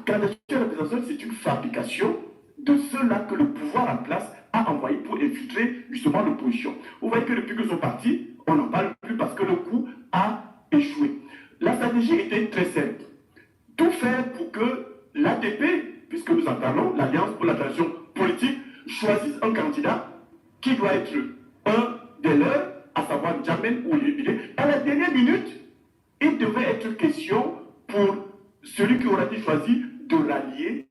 Speaker 8: Candidature à la présidentielle, c'est une fabrication de ceux-là que le pouvoir en place a envoyé pour infiltrer justement l'opposition. Vous voyez que depuis qu'ils sont partis, on n'en parle plus parce que le coup a échoué. La stratégie était très simple. Tout faire pour que l'ADP, puisque nous en parlons, l'Alliance pour la transition politique, choisisse un candidat qui doit être un des leurs, à savoir N'Djamena ou Olivier Billet. À la dernière minute, il devait être question pour celui qui aura été choisi de rallier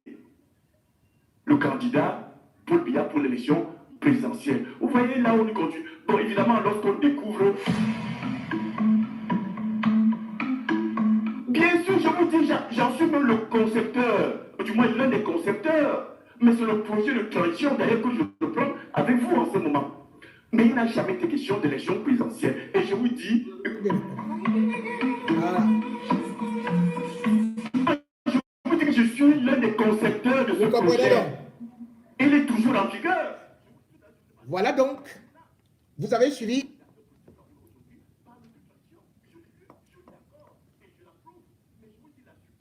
Speaker 8: le candidat Paul Biya pour l'élection présidentielle. Vous voyez là où on continue. Bon, évidemment, lorsqu'on découvre... Bien sûr, je vous dis, j'en suis même le concepteur, du moins l'un des concepteurs, mais c'est le projet de transition d'ailleurs que je prends avec vous en ce moment. Mais il n'a jamais été question d'élection présidentielle. Et je vous dis... Je vous dis que je suis l'un des concepteurs de ce projet. Il est toujours en vigueur.
Speaker 1: Voilà donc, vous avez suivi.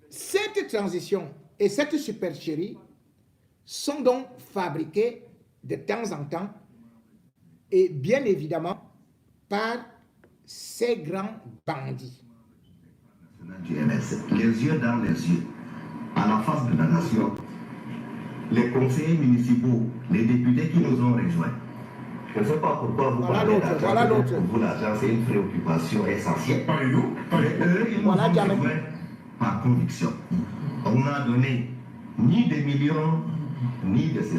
Speaker 1: Cette transition et cette supercherie sont donc fabriquées de temps en temps et bien évidemment par ces grands bandits.
Speaker 9: Du MLC, les yeux dans les yeux, à la face de la nation, les conseillers municipaux, les députés qui nous ont rejoints. Je ne sais pas pourquoi vous parlez d'argent. Pour vous, l'argent, c'est une préoccupation essentielle. Mais eux, ils nous ont rejoints par conviction. On n'a donné ni des millions, ni de ceci.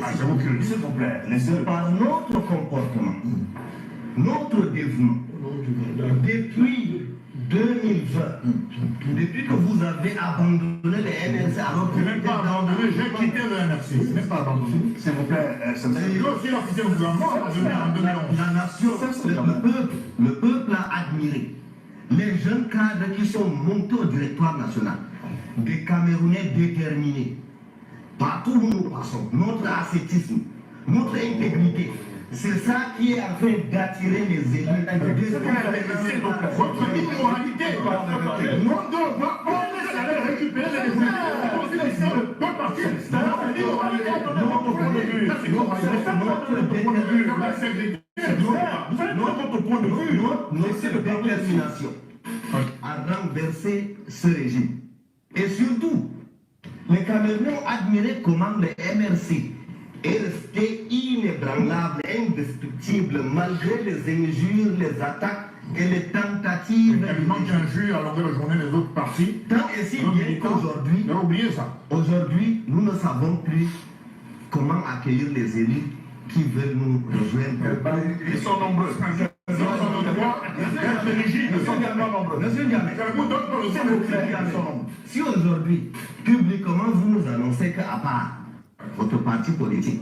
Speaker 3: S'il vous plaît,
Speaker 9: C'est par notre comportement, notre dévouement, depuis 2020, depuis que vous avez abandonné les MLC, alors que
Speaker 3: je n'ai pas abandonné, j'ai quitté le MLC. Je n'ai pas abandonné. S'il vous plaît, c'est aussi la quitté le gouvernement en 2011.
Speaker 9: La nation, le peuple a admiré les jeunes cadres qui sont montés au directoire national, des Camerounais déterminés. Partout où nous passons, notre ascétisme, notre intégrité, c'est ça qui est en train d'attirer les élus.
Speaker 3: Votre immoralité, on allait récupérer les députés.
Speaker 9: Notre détermination à renverser ce régime. Et surtout, les Camerounais ont admiré comment le MRC est resté inébranlable, indestructible, malgré les injures, les attaques et les tentatives.
Speaker 3: Il manque d'injures à longueur de journée des autres partis.
Speaker 9: Tant et si bien qu'aujourd'hui, aujourd'hui, nous ne savons plus comment accueillir les élus qui veulent nous rejoindre.
Speaker 3: Ils sont nombreux.
Speaker 9: Si aujourd'hui, publiquement, vous nous annoncez qu'à part votre parti politique,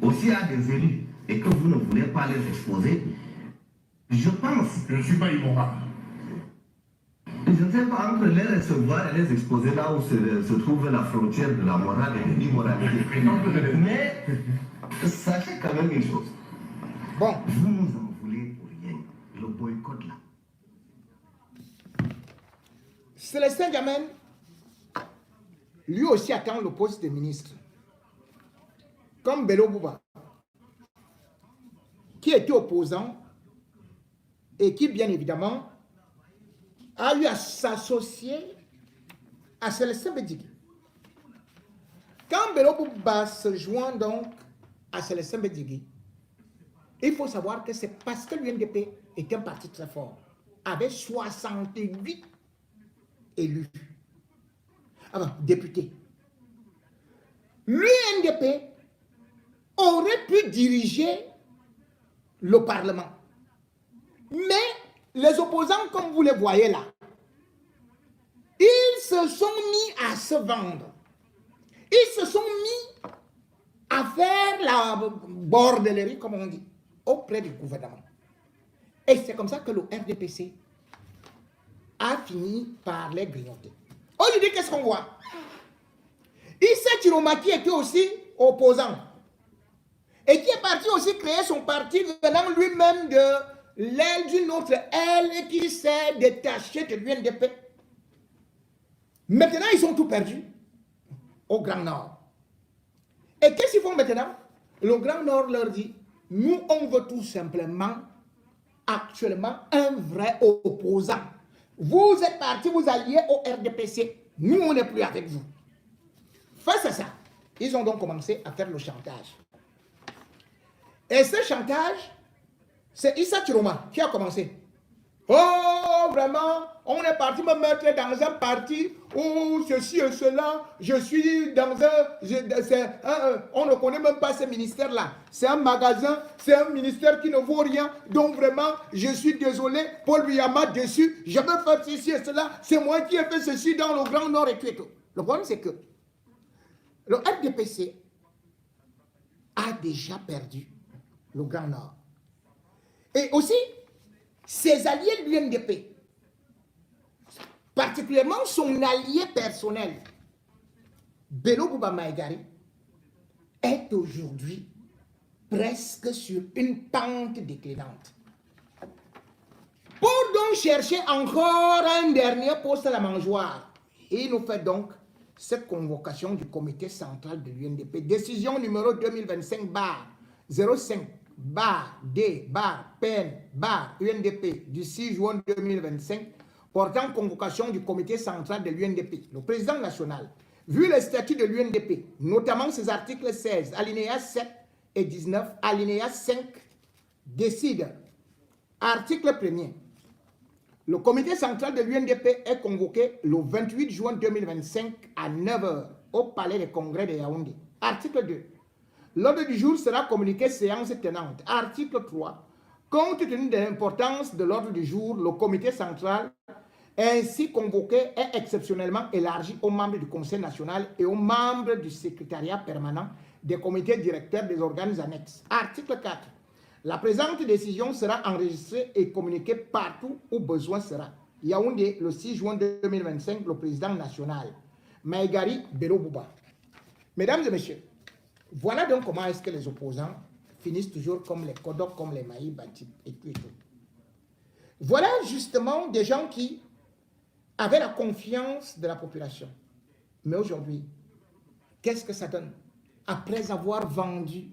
Speaker 9: aussi à des élus, et que vous ne voulez pas les exposer, je pense...
Speaker 3: Je ne suis pas immoral.
Speaker 9: Je ne sais pas, entre les recevoir et les exposer là où se trouve la frontière de la morale et de l'immoralité. Mais sachez quand même une chose.
Speaker 1: Bon.
Speaker 9: Vous nous en voulez pour rien. Le boycott là.
Speaker 1: Célestin N'Djamena, lui aussi attend le poste de ministre. Comme Bello Bouba, qui était opposant et qui, bien évidemment, a eu à s'associer à Célestin Bédigui. Quand Bello Bouba se joint donc à Célestin Bédigui, il faut savoir que c'est parce que l'UNDP est un parti très fort, avec 68 élus, députés. L'UNDP aurait pu diriger le Parlement. Mais les opposants, comme vous les voyez là, ils se sont mis à se vendre. Ils se sont mis à faire la bordellerie, comme on dit, auprès du gouvernement. Et c'est comme ça que le RDPC a fini par les grignoter. Aujourd'hui, qu'est-ce qu'on voit? Issa Chiromaki était aussi opposant. Et qui est parti aussi créer son parti venant lui-même de l'aile d'une autre aile et qui s'est détaché de l'UNDP. Maintenant, ils ont tout perdu au Grand Nord. Et qu'est-ce qu'ils font maintenant? Le Grand Nord leur dit, nous, on veut tout simplement, actuellement, un vrai opposant. Vous êtes partis, vous alliez au RDPC. Nous, on n'est plus avec vous. Face à ça, ils ont donc commencé à faire le chantage. Et ce chantage, c'est Issa Chiroma qui a commencé. Oh, vraiment, on est parti me mettre dans un parti où ceci et cela, je suis dans on ne connaît même pas ce ministère-là. C'est un magasin, c'est un ministère qui ne vaut rien. Donc vraiment, je suis désolé, Paul Biama dessus, je veux faire ceci et cela. C'est moi qui ai fait ceci dans le Grand Nord et tout et tout. Le problème, c'est que le RDPC a déjà perdu le Grand Nord. Et aussi, ses alliés de l'UNDP, particulièrement son allié personnel, Bello Bouba Maïgari, est aujourd'hui presque sur une pente déclinante. Pour donc chercher encore un dernier poste à la mangeoire, il nous fait donc cette convocation du comité central de l'UNDP, décision numéro 2025-05-D-PN-UNDP du 6 juin 2025, portant convocation du comité central de l'UNDP. Le président national, vu le statut de l'UNDP, notamment ses articles 16, alinéas 7 et 19, alinéa 5, décide, article 1er, le comité central de l'UNDP est convoqué le 28 juin 2025 à 9 h au palais des congrès de Yaoundé. Article 2. L'ordre du jour sera communiqué séance tenante. Article 3. Compte tenu de l'importance de l'ordre du jour, le comité central ainsi convoqué est exceptionnellement élargi aux membres du Conseil national et aux membres du secrétariat permanent des comités directeurs des organes annexes. Article 4. La présente décision sera enregistrée et communiquée partout où besoin sera. Yaoundé, le 6 juin 2025, le président national, Maïgari Bello Bouba. Mesdames et messieurs, voilà donc comment est-ce que les opposants finissent toujours comme les Kodok, comme les Maï Batip et tout et tout. Voilà justement des gens qui avaient la confiance de la population. Mais aujourd'hui, qu'est-ce que ça donne? Après avoir vendu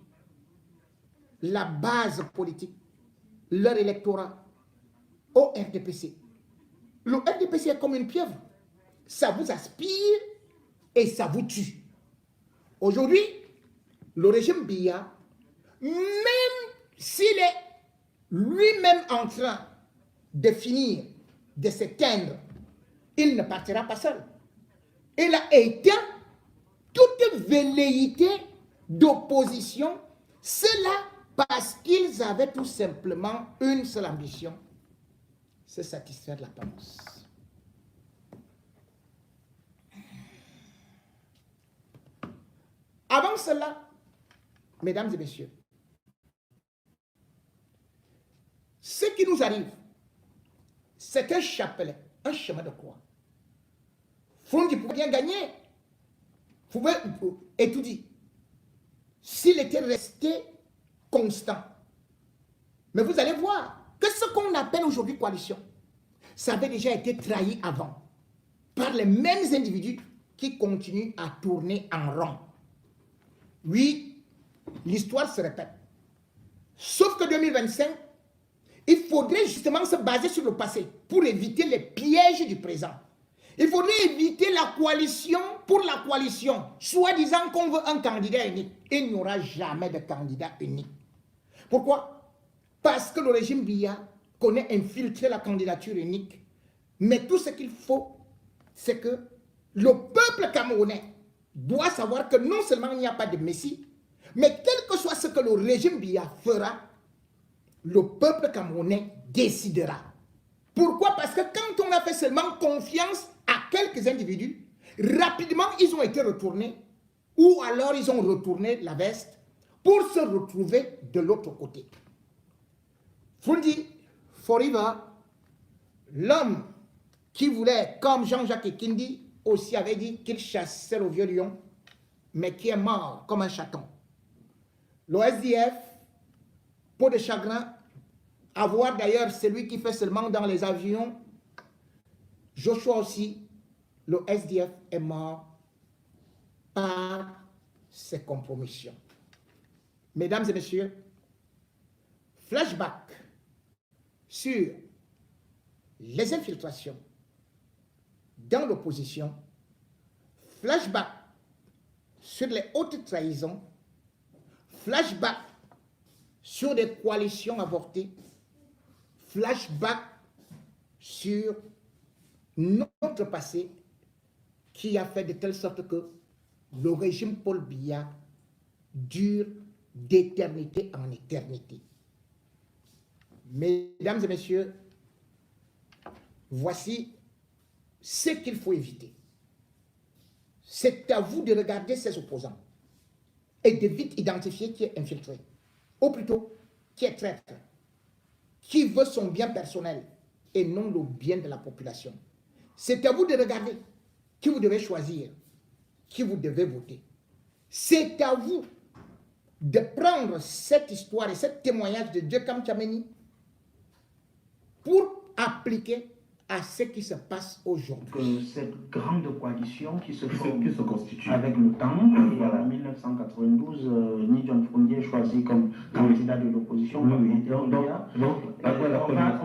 Speaker 1: la base politique, leur électorat au RDPC. Le RDPC est comme une pieuvre. Ça vous aspire et ça vous tue. Aujourd'hui, le régime Biya, même s'il est lui-même en train de finir, de s'éteindre, il ne partira pas seul. Il a éteint toute velléité d'opposition, cela parce qu'ils avaient tout simplement une seule ambition, c'est satisfaire l'apparence. Avant cela, mesdames et messieurs, ce qui nous arrive, c'est un chapelet, un chemin de croix. Frondi pouvait bien gagner, pouvait étudier, s'il était resté constant. Mais vous allez voir que ce qu'on appelle aujourd'hui coalition, ça avait déjà été trahi avant par les mêmes individus qui continuent à tourner en rond. Oui, l'histoire se répète. Sauf que 2025, il faudrait justement se baser sur le passé pour éviter les pièges du présent. Il faudrait éviter la coalition pour la coalition, soi-disant qu'on veut un candidat unique. Il n'y aura jamais de candidat unique. Pourquoi? Parce que le régime Biya connaît infiltrer la candidature unique. Mais tout ce qu'il faut, c'est que le peuple camerounais doit savoir que non seulement il n'y a pas de Messie, mais quel que soit ce que le régime Biya fera, le peuple camerounais décidera. Pourquoi? Parce que quand on a fait seulement confiance à quelques individus, rapidement ils ont été retournés, ou alors ils ont retourné la veste pour se retrouver de l'autre côté. Fundi Foriva, l'homme qui voulait, comme Jean-Jacques Ekindi aussi avait dit qu'il chassait le vieux lion, mais qui est mort comme un chaton. Le SDF, peau de chagrin, à voir d'ailleurs celui qui fait seulement dans les avions, Joshua aussi, le SDF est mort par ses compromissions. Mesdames et messieurs, flashback sur les infiltrations dans l'opposition, flashback sur les hautes trahisons, flashback sur des coalitions avortées, flashback sur notre passé qui a fait de telle sorte que le régime Paul Biya dure d'éternité en éternité. Mesdames et messieurs, voici ce qu'il faut éviter. C'est à vous de regarder ces opposants et de vite identifier qui est infiltré, ou plutôt qui est traître, qui veut son bien personnel et non le bien de la population. C'est à vous de regarder qui vous devez choisir, qui vous devez voter. C'est à vous de prendre cette histoire et ce témoignage de Dieu comme Tchameni pour appliquer à ce qui se passe aujourd'hui.
Speaker 5: Cette grande coalition qui se
Speaker 8: constitue
Speaker 5: avec le temps, et en 1992, Ni John Fundi est choisi comme candidat de l'opposition. On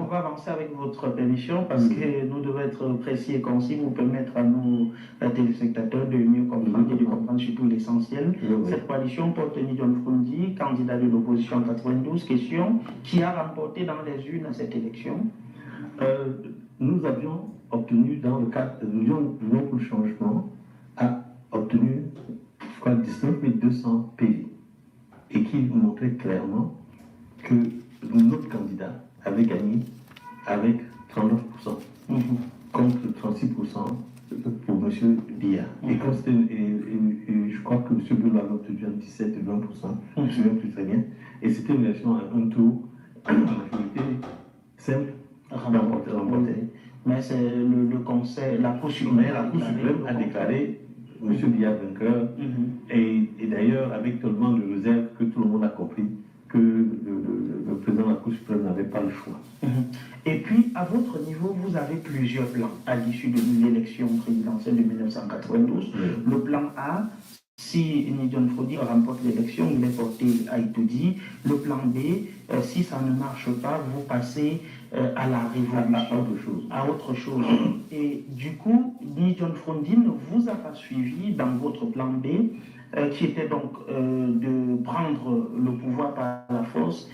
Speaker 5: va avancer avec votre permission parce que nous devons être précis et concis pour permettre à nos téléspectateurs de mieux comprendre et de comprendre surtout l'essentiel. Cette coalition porte Ni John Fundi, candidat de l'opposition en 92. Question: qui a remporté dans les urnes cette élection?
Speaker 10: Nous avions obtenu, dans le cadre de l'Union pour le changement, a obtenu, je crois, 19 200 PV, et qui montrait clairement que notre candidat avait gagné avec 39%, contre 36% pour M. Biya. Et je crois que M. Boula a obtenu 17 et 20%, je me souviens plus très bien, et c'était une élection à un tour, à la majorité simple.
Speaker 5: Mais c'est le conseil, la Cour suprême
Speaker 10: a déclaré M. Biya vainqueur, et d'ailleurs avec tellement de réserve que tout le monde a compris que le président de la Cour suprême n'avait pas le choix.
Speaker 5: Et puis, à votre niveau, vous avez plusieurs plans à l'issue de l'élection présidentielle de 1992. Le plan A, si Ni John Fundi remporte l'élection, il est porté à Itoudi. Le plan B, si ça ne marche pas, vous passez à la révolution, à autre chose. Et du coup, Ni John Fundi ne vous a pas suivi dans votre plan B, qui était donc de prendre le pouvoir par la force.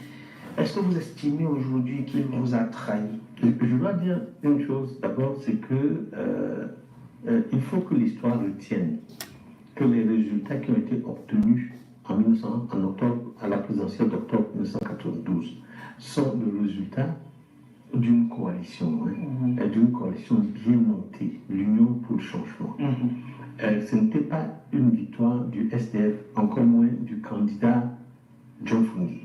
Speaker 5: Est-ce que vous estimez aujourd'hui qu'il vous a trahi?
Speaker 10: Je dois dire une chose d'abord, c'est que il faut que l'histoire retienne que les résultats qui ont été obtenus en octobre, à la présidentielle d'octobre 1992 sont le résultat d'une coalition, d'une coalition bien montée, l'Union pour le changement. Ce n'était pas une victoire du SDF, encore moins du candidat John Fundi,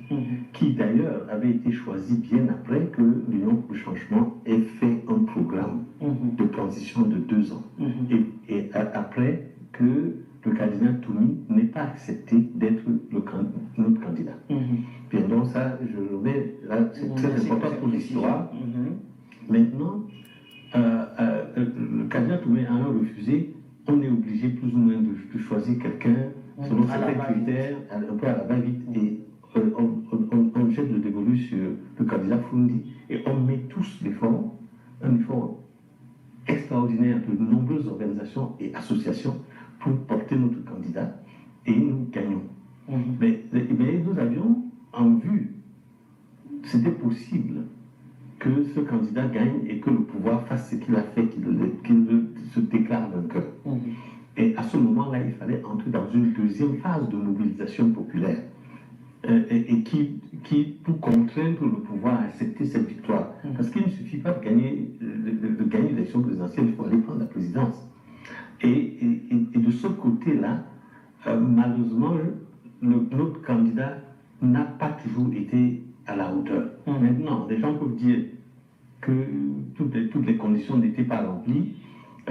Speaker 10: qui d'ailleurs avait été choisi bien après que l'Union pour le changement ait fait un programme de transition de 2 ans. Et après que le candidat Toumi n'ait pas accepté d'être notre candidat. Bien, donc ça, je le mets là, c'est très important pour l'histoire. Maintenant, le candidat Toumi ayant refusé, on est obligé plus ou moins de choisir quelqu'un selon certains critères, un peu à la va-vite, et on jette le dévolu sur le candidat Fundi, et on met tous l'effort, un effort extrêmement extraordinaire de nombreuses organisations et associations pour porter notre candidat et nous gagnons. Mais nous avions en vue, c'était possible que ce candidat gagne et que le pouvoir fasse ce qu'il a fait, qu'il se déclare vainqueur. Et à ce moment-là, il fallait entrer dans une deuxième phase de mobilisation populaire et qui pour contraindre le pouvoir à accepter cette victoire. Parce qu'il ne suffit pas de gagner l'élection présidentielle, il faut aller prendre la présidence. Et de ce côté-là, malheureusement, notre candidat n'a pas toujours été à la hauteur. Maintenant, les gens peuvent dire que toutes les conditions n'étaient pas remplies,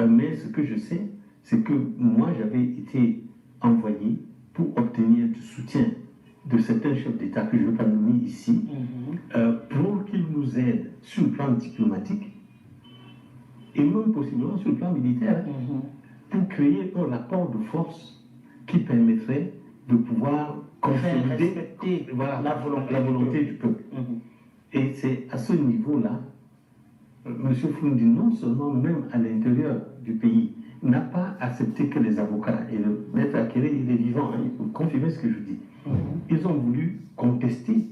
Speaker 10: mais ce que je sais, c'est que moi, j'avais été envoyé pour obtenir du soutien de certains chefs d'État que je ne veux pas nommer ici, pour qu'ils nous aident sur le plan diplomatique et même possiblement sur le plan militaire, pour créer un rapport de force qui permettrait de pouvoir consolider la volonté du peuple. Et c'est à ce niveau-là, M. Foundi, non seulement même à l'intérieur du pays, n'a pas accepté que les avocats, et le maître Akere, il est vivant, il faut confirmer ce que je dis. Ils ont voulu contester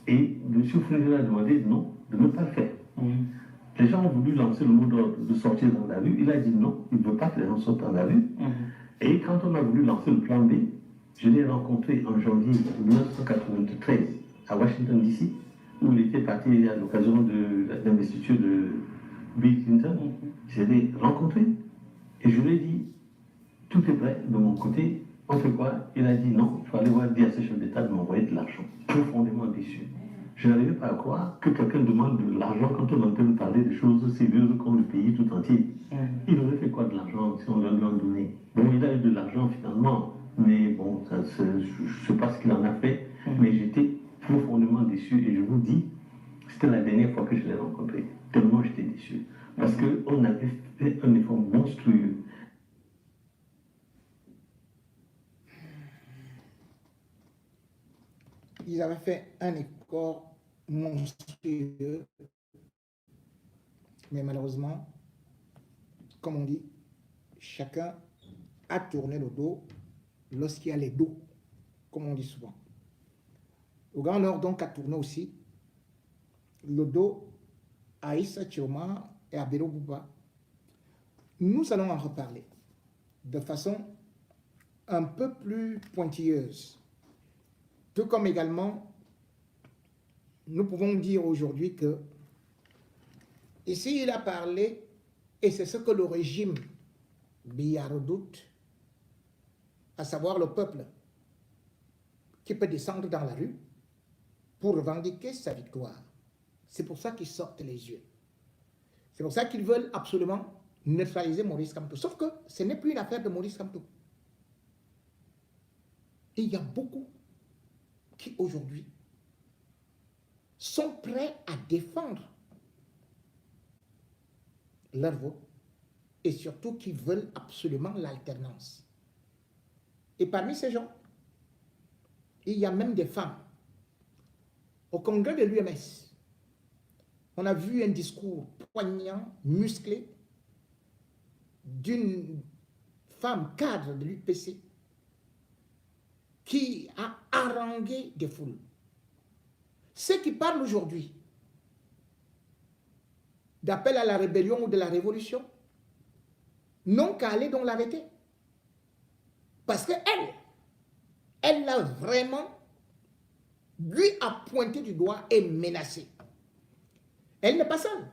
Speaker 10: et M. Foundi a demandé non, de ne pas le faire. Les gens ont voulu lancer le mot d'ordre de sortir dans la rue, il a dit non, il ne veut pas que les gens sortent dans la rue. Et quand on a voulu lancer le plan B, je l'ai rencontré en janvier 1993 à Washington DC, où il était parti à l'occasion de l'investiture de Bill Clinton. Je l'ai rencontré et je lui ai dit, tout est prêt de mon côté, on fait quoi? Il a dit non, il faut aller dire à ce chef d'État de m'envoyer de l'argent. Profondément déçu. Je n'arrivais pas à croire que quelqu'un demande de l'argent quand on entend parler de choses sérieuses comme le pays tout entier. Il aurait fait quoi de l'argent si on lui en donnait? Bon, il a eu de l'argent finalement, mais bon, je ne sais pas ce qu'il en a fait, mais j'étais profondément déçu et je vous dis, c'était la dernière fois que je l'ai rencontré, tellement j'étais déçu. Parce qu'on avait fait un effort monstrueux.
Speaker 1: Ils avaient fait un effort monstrueux, mais malheureusement, comme on dit, chacun a tourné le dos lorsqu'il y a les dos, comme on dit souvent. Le Grand Nord donc a tourné aussi le dos à Issa Tchoma et à Bélo Bouba. Nous allons en reparler de façon un peu plus pointilleuse. Tout comme également, nous pouvons dire aujourd'hui que ici il a parlé, et c'est ce que le régime Biya redoute, à savoir le peuple qui peut descendre dans la rue pour revendiquer sa victoire. C'est pour ça qu'ils sortent les yeux. C'est pour ça qu'ils veulent absolument neutraliser Maurice Kamto. Sauf que ce n'est plus une affaire de Maurice Kamto. Et il y a beaucoup qui aujourd'hui sont prêts à défendre leur vote et surtout qui veulent absolument l'alternance. Et parmi ces gens, il y a même des femmes. Au congrès de l'UMS, on a vu un discours poignant, musclé, d'une femme cadre de l'UPC qui a harangué des foules. Ceux qui parlent aujourd'hui d'appel à la rébellion ou de la révolution n'ont qu'à aller dans l'arrêter. Parce elle l'a vraiment, lui a pointé du doigt et menacé. Elle n'est pas seule.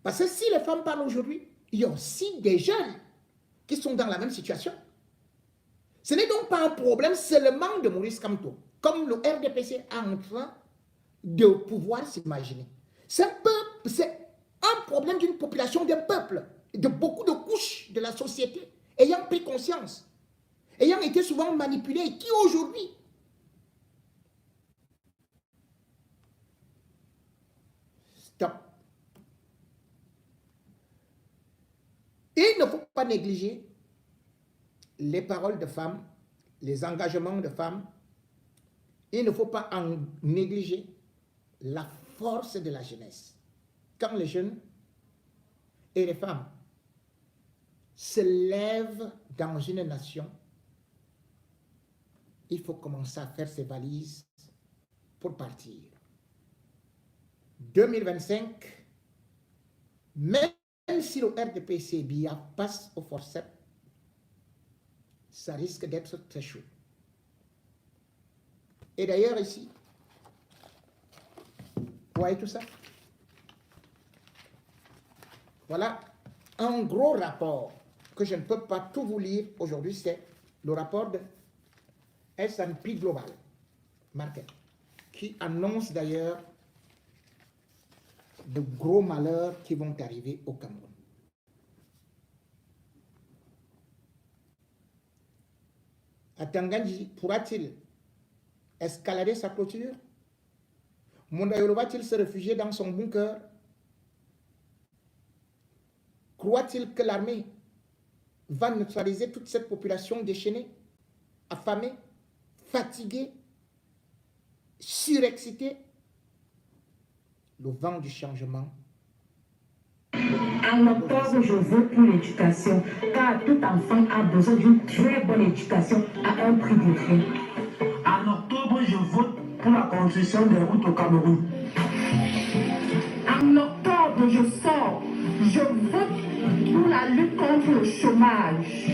Speaker 1: Parce que si les femmes parlent aujourd'hui, il y a aussi des jeunes qui sont dans la même situation. Ce n'est donc pas un problème seulement de Maurice Kamto, comme le RDPC est en train de pouvoir s'imaginer. C'est un problème d'une population, d'un peuple, de beaucoup de couches de la société, ayant pris conscience, ayant été souvent manipulés, et qui aujourd'hui stop. Il ne faut pas négliger les paroles de femmes, les engagements de femmes. Il ne faut pas en négliger la force de la jeunesse. Quand les jeunes, et les femmes se lèvent dans une nation, il faut commencer à faire ses valises pour partir. 2025, même si le RDPC-BIA passe au forceps, ça risque d'être très chaud. Et d'ailleurs ici, vous voyez tout ça? Voilà un gros rapport que je ne peux pas tout vous lire aujourd'hui, c'est le rapport de S&P Global Market, qui annonce d'ailleurs de gros malheurs qui vont arriver au Cameroun. Atangandji pourra-t-il escalader sa clôture? Mondayolo va-t-il se réfugier dans son bunker? Croit-il que l'armée va neutraliser toute cette population déchaînée, affamée, fatiguée, surexcitée? Le vent du changement.
Speaker 5: En octobre, je veux pour l'éducation, car tout enfant a besoin d'une très bonne éducation à un prix décret.
Speaker 3: En octobre, je vote pour la construction des routes au Cameroun.
Speaker 5: En octobre, je sors, je vote pour la lutte contre le chômage.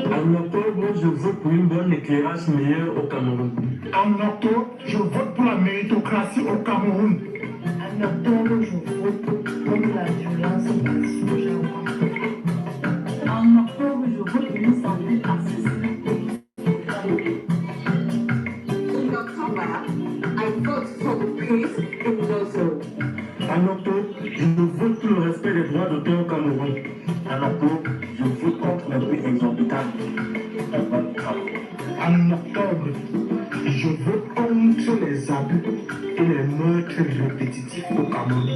Speaker 3: En octobre, je vote pour une bonne éclairage meilleure au Cameroun. En octobre, je vote pour la méritocratie au Cameroun.
Speaker 5: En octobre, je vote contre la violence basée au genre. En octobre, je vote pour une santé accessible. In October, I vote for the peace in Lozo.
Speaker 3: En octobre, je vote pour le respect des droits d'auteur au Cameroun. En octobre, je vote contre les prix exorbitants. En octobre, je vote contre les abus et les meurtres répétitifs au Cameroun.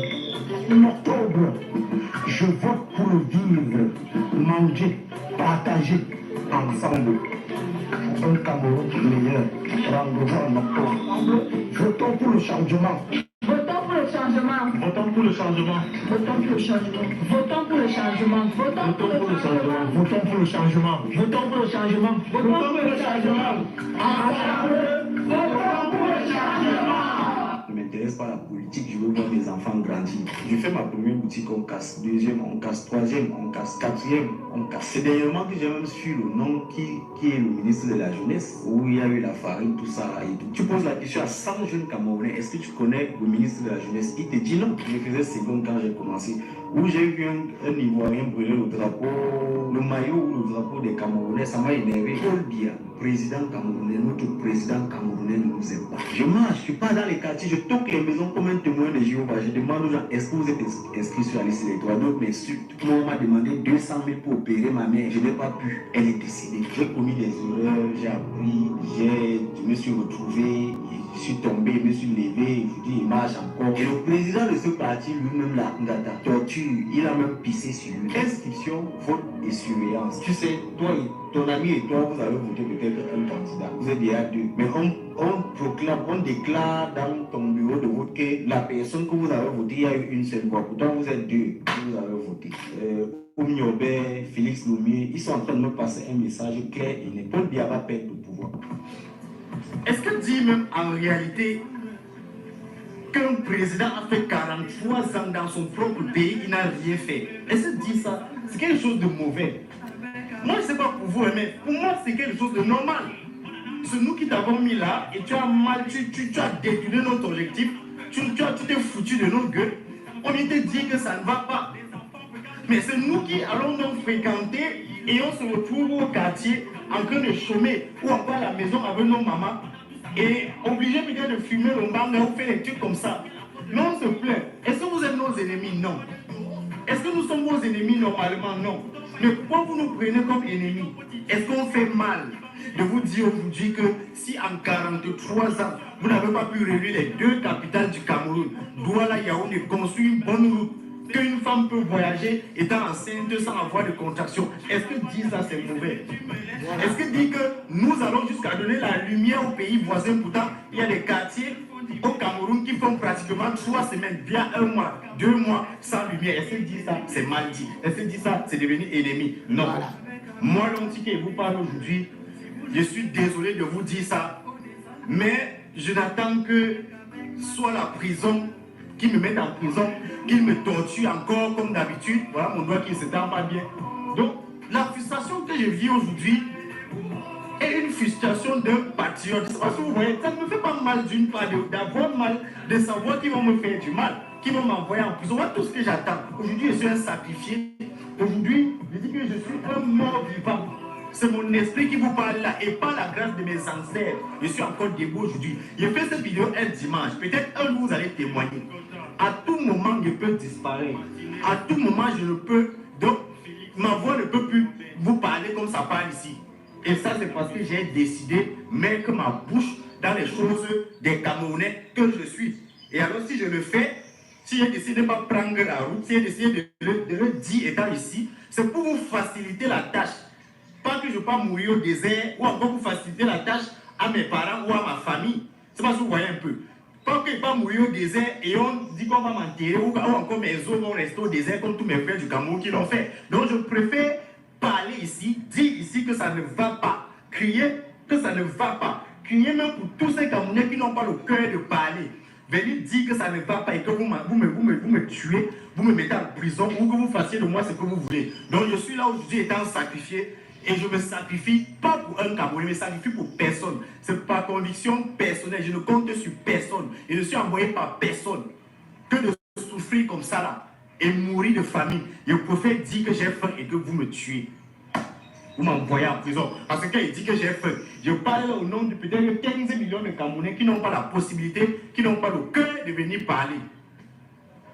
Speaker 3: En octobre, je vote pour le vivre, manger, partager ensemble. Un Cameroun meilleur. Rendez-vous en octobre. Votons pour le changement.
Speaker 5: Votons pour le changement.
Speaker 3: Votons pour le changement.
Speaker 5: Votons pour le changement. Votons pour le changement. Votons pour le changement.
Speaker 3: Votons pour le changement.
Speaker 5: Votons pour le changement.
Speaker 3: Votons pour le changement. Votons pour le changement.
Speaker 11: Je ne m'intéresse pas à la politique, je veux voir mes enfants grandir. Je fais ma première boutique, on casse. Deuxième, on casse. Troisième, on casse. Quatrième, on casse. C'est dernièrement que j'ai même su le nom qui est le ministre de la Jeunesse, où il y a eu la farine, tout ça et tout. Tu poses la question à 100 jeunes Camerounais, est-ce que tu connais le ministre de la Jeunesse? Il te dit non. Je faisais seconde quand j'ai commencé. Où j'ai vu un Ivoirien brûler le drapeau, le maillot ou le drapeau des Camerounais, ça m'a énervé. Paul Biya, président camerounais, notre président camerounais ne nous aime pas. Je marche, je suis pas dans les quartiers, je toque les maisons comme un témoin de Jéhovah. Je demande aux gens, est-ce que vous êtes inscrits sur la liste électorale? D'autres m'insultent. Tout le monde m'a demandé 200 000 pour opérer ma mère. Je n'ai pas pu. Elle est décédée. J'ai commis des erreurs, j'ai appris, je me suis retrouvé, je suis tombé, je me suis levé, je dis, il marche encore. Et le président de ce parti, lui-même, là, Ngata, torture, il a même pissé sur lui. Inscription, vote et surveillance. Tu sais, toi et ton ami et toi, vous avez voté peut-être un candidat. Vous êtes déjà deux. Mais on proclame, on déclare dans ton bureau de vote que la personne que vous avez votée, il y a eu une seule voix. Pourtant, vous êtes deux que vous avez voté. Oumniobé, Félix Lumier, ils sont en train de me passer un message clair et net. Paul Biya va perdre le pouvoir.
Speaker 3: Est-ce que dit même en réalité qu'un président a fait 43 ans dans son propre pays, il n'a rien fait? Est-ce que dit ça, c'est quelque chose de mauvais? Moi, je ne sais pas pour vous, mais pour moi, c'est quelque chose de normal. C'est nous qui t'avons mis là et tu as mal, tu as détourné notre objectif, tu t'es foutu de nos gueules. On était dit que ça ne va pas. Mais c'est nous qui allons donc fréquenter et on se retrouve au quartier en train de chômer ou encore à la maison avec nos mamans et obligés peut-être de fumer le bang ou faire des trucs comme ça. Mais on se plaint. Est-ce que vous êtes nos ennemis? Non. Est-ce que nous sommes vos ennemis normalement? Non. Mais pourquoi vous nous prenez comme ennemis? Est-ce qu'on fait mal de vous dire aujourd'hui que si en 43 ans, vous n'avez pas pu réunir les deux capitales du Cameroun, Douala, Yaoundé, construire une bonne route
Speaker 8: qu'une femme peut voyager étant enceinte sans avoir de contraction. Est-ce que dire ça c'est mauvais? Est-ce que dire que nous allons jusqu'à donner la lumière aux pays voisins? Pourtant, il y a des quartiers au Cameroun qui font pratiquement 3 semaines, bien 1 mois, 2 mois sans lumière. Est-ce que dire ça c'est mal dit? Est-ce que dire ça c'est devenu ennemi? Non. Moi, l'anti qui vous parle aujourd'hui, je suis désolé de vous dire ça, mais je n'attends que soit la prison, qu'ils me mettent en prison, qu'ils me torturent encore comme d'habitude. Voilà mon doigt qui ne s'étend pas bien. Donc, la frustration que je vis aujourd'hui est une frustration d'un patriote. Parce que vous voyez, ça ne me fait pas mal d'une part d'avoir mal, de savoir qu'ils vont me faire du mal, qu'ils vont m'envoyer en prison. Voilà tout ce que j'attends. Aujourd'hui, je suis un sacrifié. Aujourd'hui, je dis que je suis un mort vivant. C'est mon esprit qui vous parle là et pas la grâce de mes ancêtres. Je suis encore debout aujourd'hui. J'ai fait cette vidéo un dimanche. Peut-être un jour vous allez témoigner. À tout moment, je peux disparaître. À tout moment, je ne peux. Donc, ma voix ne peut plus vous parler comme ça parle ici. Et ça, c'est parce que j'ai décidé de mettre ma bouche dans les choses des Camerounais que je suis. Et alors, si je le fais, si j'ai décidé de ne pas prendre la route, si j'ai décidé de le dire étant ici, c'est pour vous faciliter la tâche. Pas que je ne vais pas mourir au désert ou encore pour faciliter la tâche à mes parents ou à ma famille. C'est parce que vous voyez un peu. Pas que je ne vais pas mourir au désert et on dit qu'on va m'enterrer ou encore mes os vont rester au désert comme tous mes frères du Cameroun qui l'ont fait. Donc je préfère parler ici, dire ici que ça ne va pas. Crier que ça ne va pas. Crier même pour tous ces Camerounais qui n'ont pas le cœur de parler. Venir dire que ça ne va pas et que vous me tuez, vous me mettez en prison ou que vous fassiez de moi ce que vous voulez. Donc je suis là aujourd'hui étant sacrifié. Et je me sacrifie pas pour un Camerounais, je me sacrifie pour personne. C'est par conviction personnelle. Je ne compte sur personne. Et je suis envoyé par personne. Que de souffrir comme ça là et mourir de famine. Je préfère dire que j'ai faim et que vous me tuez. Vous m'envoyez en prison. Parce que quand il dit que j'ai faim, je parle au nom de peut-être 15 millions de Camerounais qui n'ont pas la possibilité, qui n'ont pas le cœur de venir parler.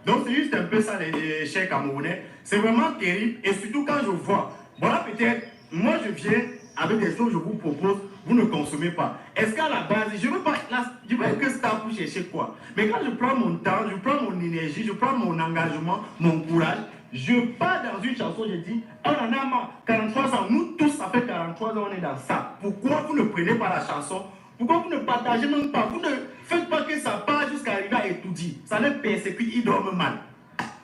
Speaker 8: Donc c'est juste un peu ça les chers Camerounais. C'est vraiment terrible. Et surtout quand je vois, voilà peut-être. Moi, je viens avec des choses que je vous propose, vous ne consommez pas. Est-ce qu'à la base, je ne veux pas que ça pour chercher quoi? Mais quand je prends mon temps, je prends mon énergie, je prends mon engagement, mon courage, je pars dans une chanson, je dis, on en a marre, 43 ans, nous tous, ça fait 43 ans, on est dans ça. Pourquoi vous ne prenez pas la chanson? Pourquoi vous ne partagez même pas? Vous ne faites pas que ça part jusqu'à arriver à étudier. Ça les persécute, ils dorment mal.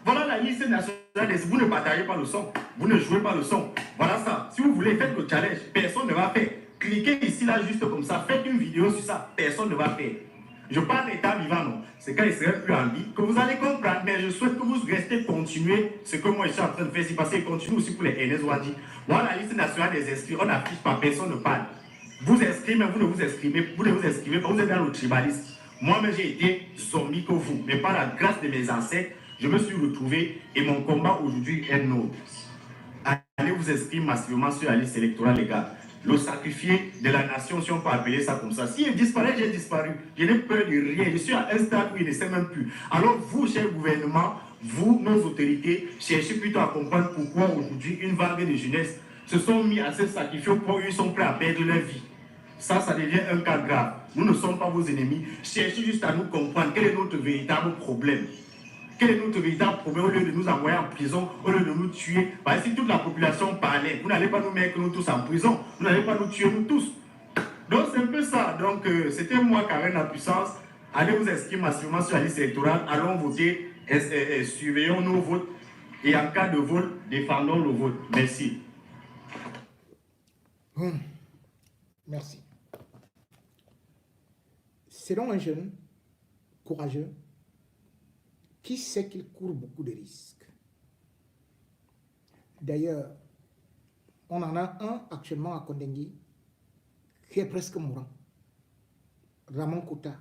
Speaker 8: Voilà la liste nationale. Vous ne partagez pas le son. Vous ne jouez pas le son. Voilà ça. Si vous voulez, faites le challenge. Personne ne va faire. Cliquez ici, là, juste comme ça. Faites une vidéo sur ça. Personne ne va faire. Je parle d'état vivant, non. C'est quand il serait plus en vie que vous allez comprendre. Mais je souhaite que vous restez continuer ce que moi je suis en train de faire ici. Parce qu'il continue aussi pour les NS Wadi. Voilà la liste nationale des inscrits. On n'affiche pas. Personne ne parle. Vous inscrivez, mais vous ne vous inscrivez. Vous ne vous inscrivez pas. Vous êtes dans le tribalisme. Moi-même, j'ai été zombie que vous. Mais par la grâce de mes ancêtres, je me suis retrouvé et mon combat aujourd'hui est noble. Allez vous inscrire massivement sur la liste électorale, les gars. Le sacrifié de la nation, si on peut appeler ça comme ça. Si il disparaît, j'ai disparu. Je n'ai peur de rien. Je suis à un stade où il ne sait même plus. Alors vous, chers gouvernements, vous, nos autorités, cherchez plutôt à comprendre pourquoi aujourd'hui une vague de jeunesse se sont mis à se sacrifier au point où ils sont prêts à perdre leur vie. Ça devient un cas grave. Nous ne sommes pas vos ennemis. Cherchez juste à nous comprendre quel est notre véritable problème. Quel est notre véritable problème au lieu de nous envoyer en prison, au lieu de nous tuer? Parce que si toute la population parlait, vous n'allez pas nous mettre nous tous en prison, vous n'allez pas nous tuer nous tous. Donc c'est un peu ça. Donc c'était moi, Karen la puissance. Allez vous inscrire massivement sur la liste électorale, allons voter, surveillons nos votes et en cas de vote, défendons le vote. Merci.
Speaker 1: Merci. Selon un jeune courageux, qui sait qu'il court beaucoup de risques. D'ailleurs, on en a un actuellement à Kondengui qui est presque mourant. Ramon Kouta.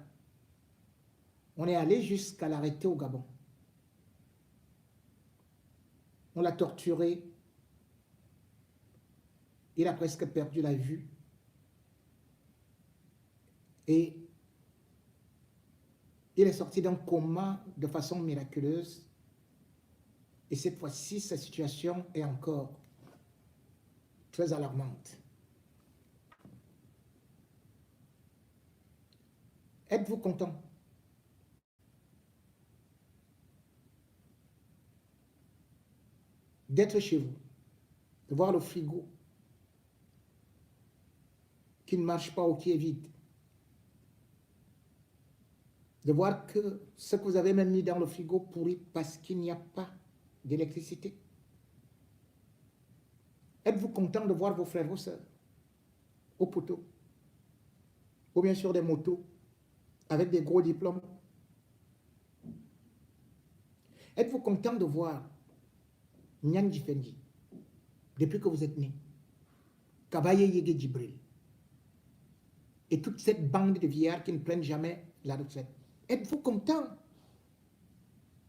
Speaker 1: On est allé jusqu'à l'arrêter au Gabon. On l'a torturé. Il a presque perdu la vue. Et il est sorti d'un coma de façon miraculeuse. Et cette fois-ci, sa situation est encore très alarmante. Êtes-vous content? d'être chez vous, de voir le frigo qui ne marche pas ou qui est vide, de voir que ce que vous avez même mis dans le frigo pourrit parce qu'il n'y a pas d'électricité. Êtes-vous content de voir vos frères, vos sœurs au poteau, ou bien sur des motos avec des gros diplômes? Êtes-vous content de voir Nyan Djifendi, depuis que vous êtes né, Kabaye Yege Djibril, et toute cette bande de vieillards qui ne prennent jamais la retraite? Êtes-vous content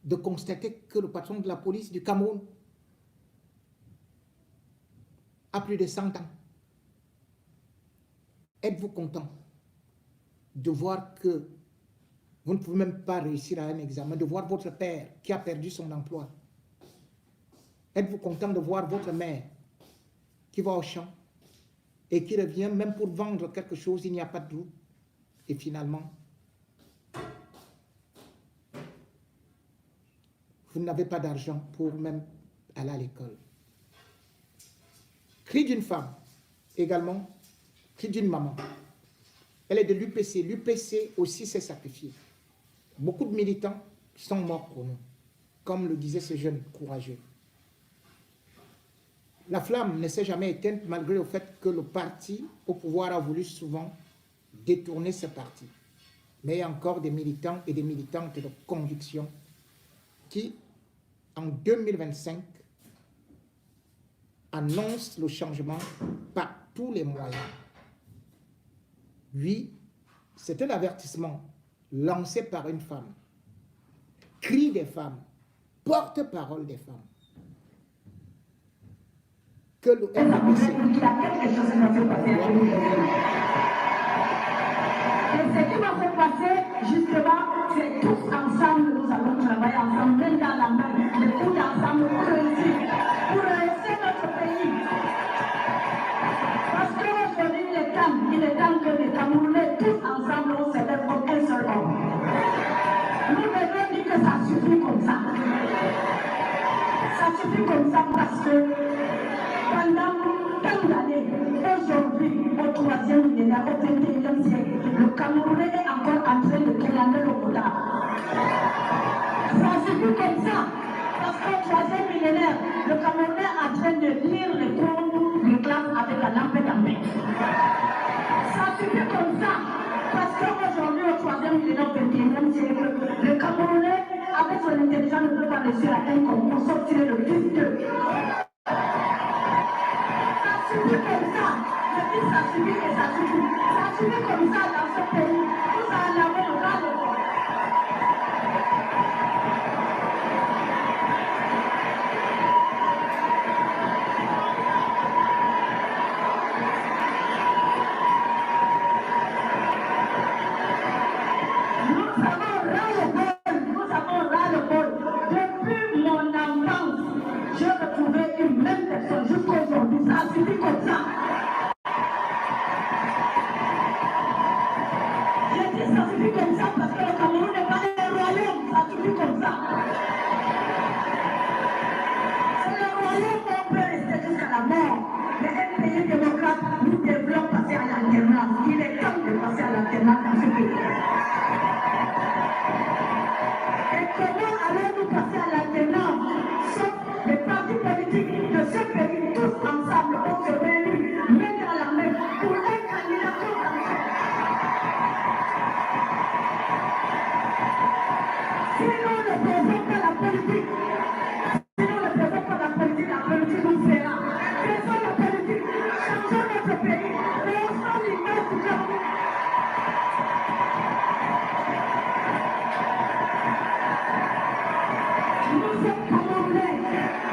Speaker 1: de constater que le patron de la police du Cameroun a plus de 100 ans? Êtes-vous content de voir que vous ne pouvez même pas réussir à un examen, de voir votre père qui a perdu son emploi? Êtes-vous content de voir votre mère qui va au champ et qui revient même pour vendre quelque chose, il n'y a pas de doute, et finalement, vous n'avez pas d'argent pour même aller à l'école? Cri d'une femme, également, cri d'une maman. Elle est de l'UPC. L'UPC aussi s'est sacrifié. Beaucoup de militants sont morts pour nous, comme le disait ce jeune courageux. La flamme ne s'est jamais éteinte malgré le fait que le parti au pouvoir a voulu souvent détourner ce parti. Mais il y a encore des militants et des militantes de conviction qui, en 2025, annonce le changement par tous les moyens. Oui, c'est un avertissement lancé par une femme, cri des femmes, porte-parole des femmes, que le FAPC...
Speaker 12: Et ce qui va se passer, justement, c'est tous ensemble, nous allons travailler ensemble, main dans la main, les coudes ensemble pour réussir notre pays. Parce qu'aujourd'hui, il est temps que les Camerounais, tous ensemble, on se lève comme un seul homme. Nous devons dire que ça suffit comme ça. Ça suffit comme ça parce que pendant tant d'années, aujourd'hui, au 3e millénaire, au 21e siècle, le Camerounais est encore en train de clamer le quota. Ça suffit comme ça, parce qu'au 3e millénaire, le Camerounais est en train de lire les cours de classe avec la lampe d'ambiance. Ça suffit comme ça, parce qu'aujourd'hui, au 3e millénaire, au 21e siècle, le Camerounais, avec son intelligence, ne peut pas réussir à un concours, sortir le fils de... Ça suffit comme ça. Je dis ça suffit et ça suffit. Ça suffit comme ça dans ce pays. Vous en avez le droit de voir. Nous avons ras-le-bol. Depuis mon enfance, j'ai retrouvé une même personne jusqu'à aujourd'hui. Ça suffit comme ça. Je dis ça suffit comme ça parce que le Cameroun n'est pas un royaume. Ça suffit comme ça. C'est le royaume où on peut rester jusqu'à la mort. Mais un pays démocrate, nous devons passer à l'alternance. Il est temps de passer à l'alternance dans ce pays. Et comment allons-nous passer à l'alternance? Sauf les partis politiques de ce pays, tous ensemble, on se réunit, main dans la main, pour un candidat tout ensemble. Si nous ne faisons pas la politique, la politique nous fera. Faisons la politique, changeons notre pays, rehaussons l'image du Cameroun. Nous sommes Camerounais,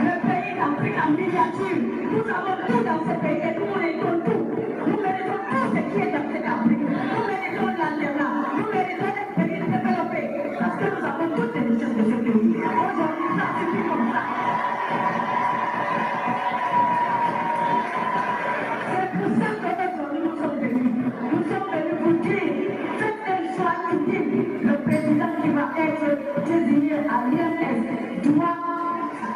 Speaker 12: le pays d'Afrique en miniature. Nous avons tout dans ce pays et nous méritons tout. Nous méritons tout ce qui est dans cette Afrique. Nous méritons l'alternance. Nous méritons un pays développé. Parce que nous avons toutes les richesses de ce pays. Aujourd'hui, ça suffit comme ça. C'est pour ça qu'aujourd'hui nous sommes venus. Nous sommes venus pour dire, faites un choix utile. Le président qui va être désigné à l'INS doit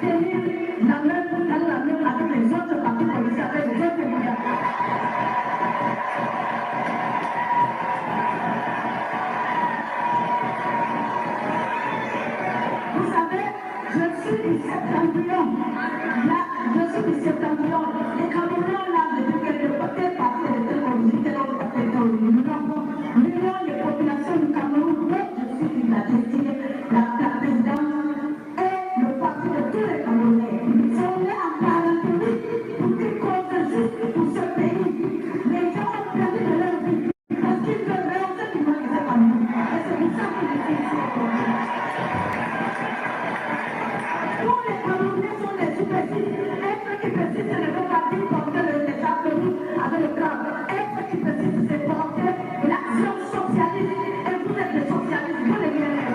Speaker 12: tenir la main dans la main avec les autres partis politiques, avec les autres médias. Vous savez, je suis du septentrion. Je suis du septentrion. Les Camerounais ont l'âme de dire que le côté parti était origine, tel autre côté était origine. L'union des populations du Cameroun, dont je suis la destinée, la présidente, et le parti de tous les Camerounais. Sont nés en parentérie pour qu'ils comptent juste pour ce pays. Les gens ont perdu de leur vie parce qu'ils veulent réussir qui manquait à nous. Et c'est pour ça qu'ils étaient ici aujourd'hui. Tous les Camerounais sont des sous-précis. Être qui précise, ce ne veut pas dire porter les chapeaux avec le crâne. Être qui précise, c'est porter l'action socialiste. Et vous êtes des socialistes, vous les guerriers.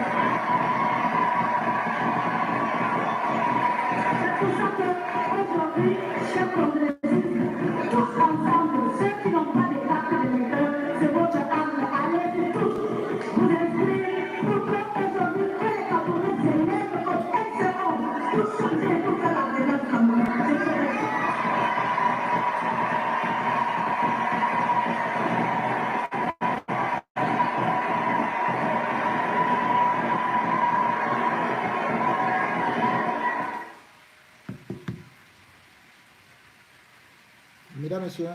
Speaker 12: C'est pour ça qu'aujourd'hui, chers congressistes, tous ensemble, ceux qui n'ont pas de carte d'électeur, c'est votre arme. Allez-y tous, vous inscrivez pour qu'aujourd'hui, que les Camerounais se lèvent comme excellents pour changer et pour faire la démarche camerounaise.
Speaker 1: Mesdames, Messieurs,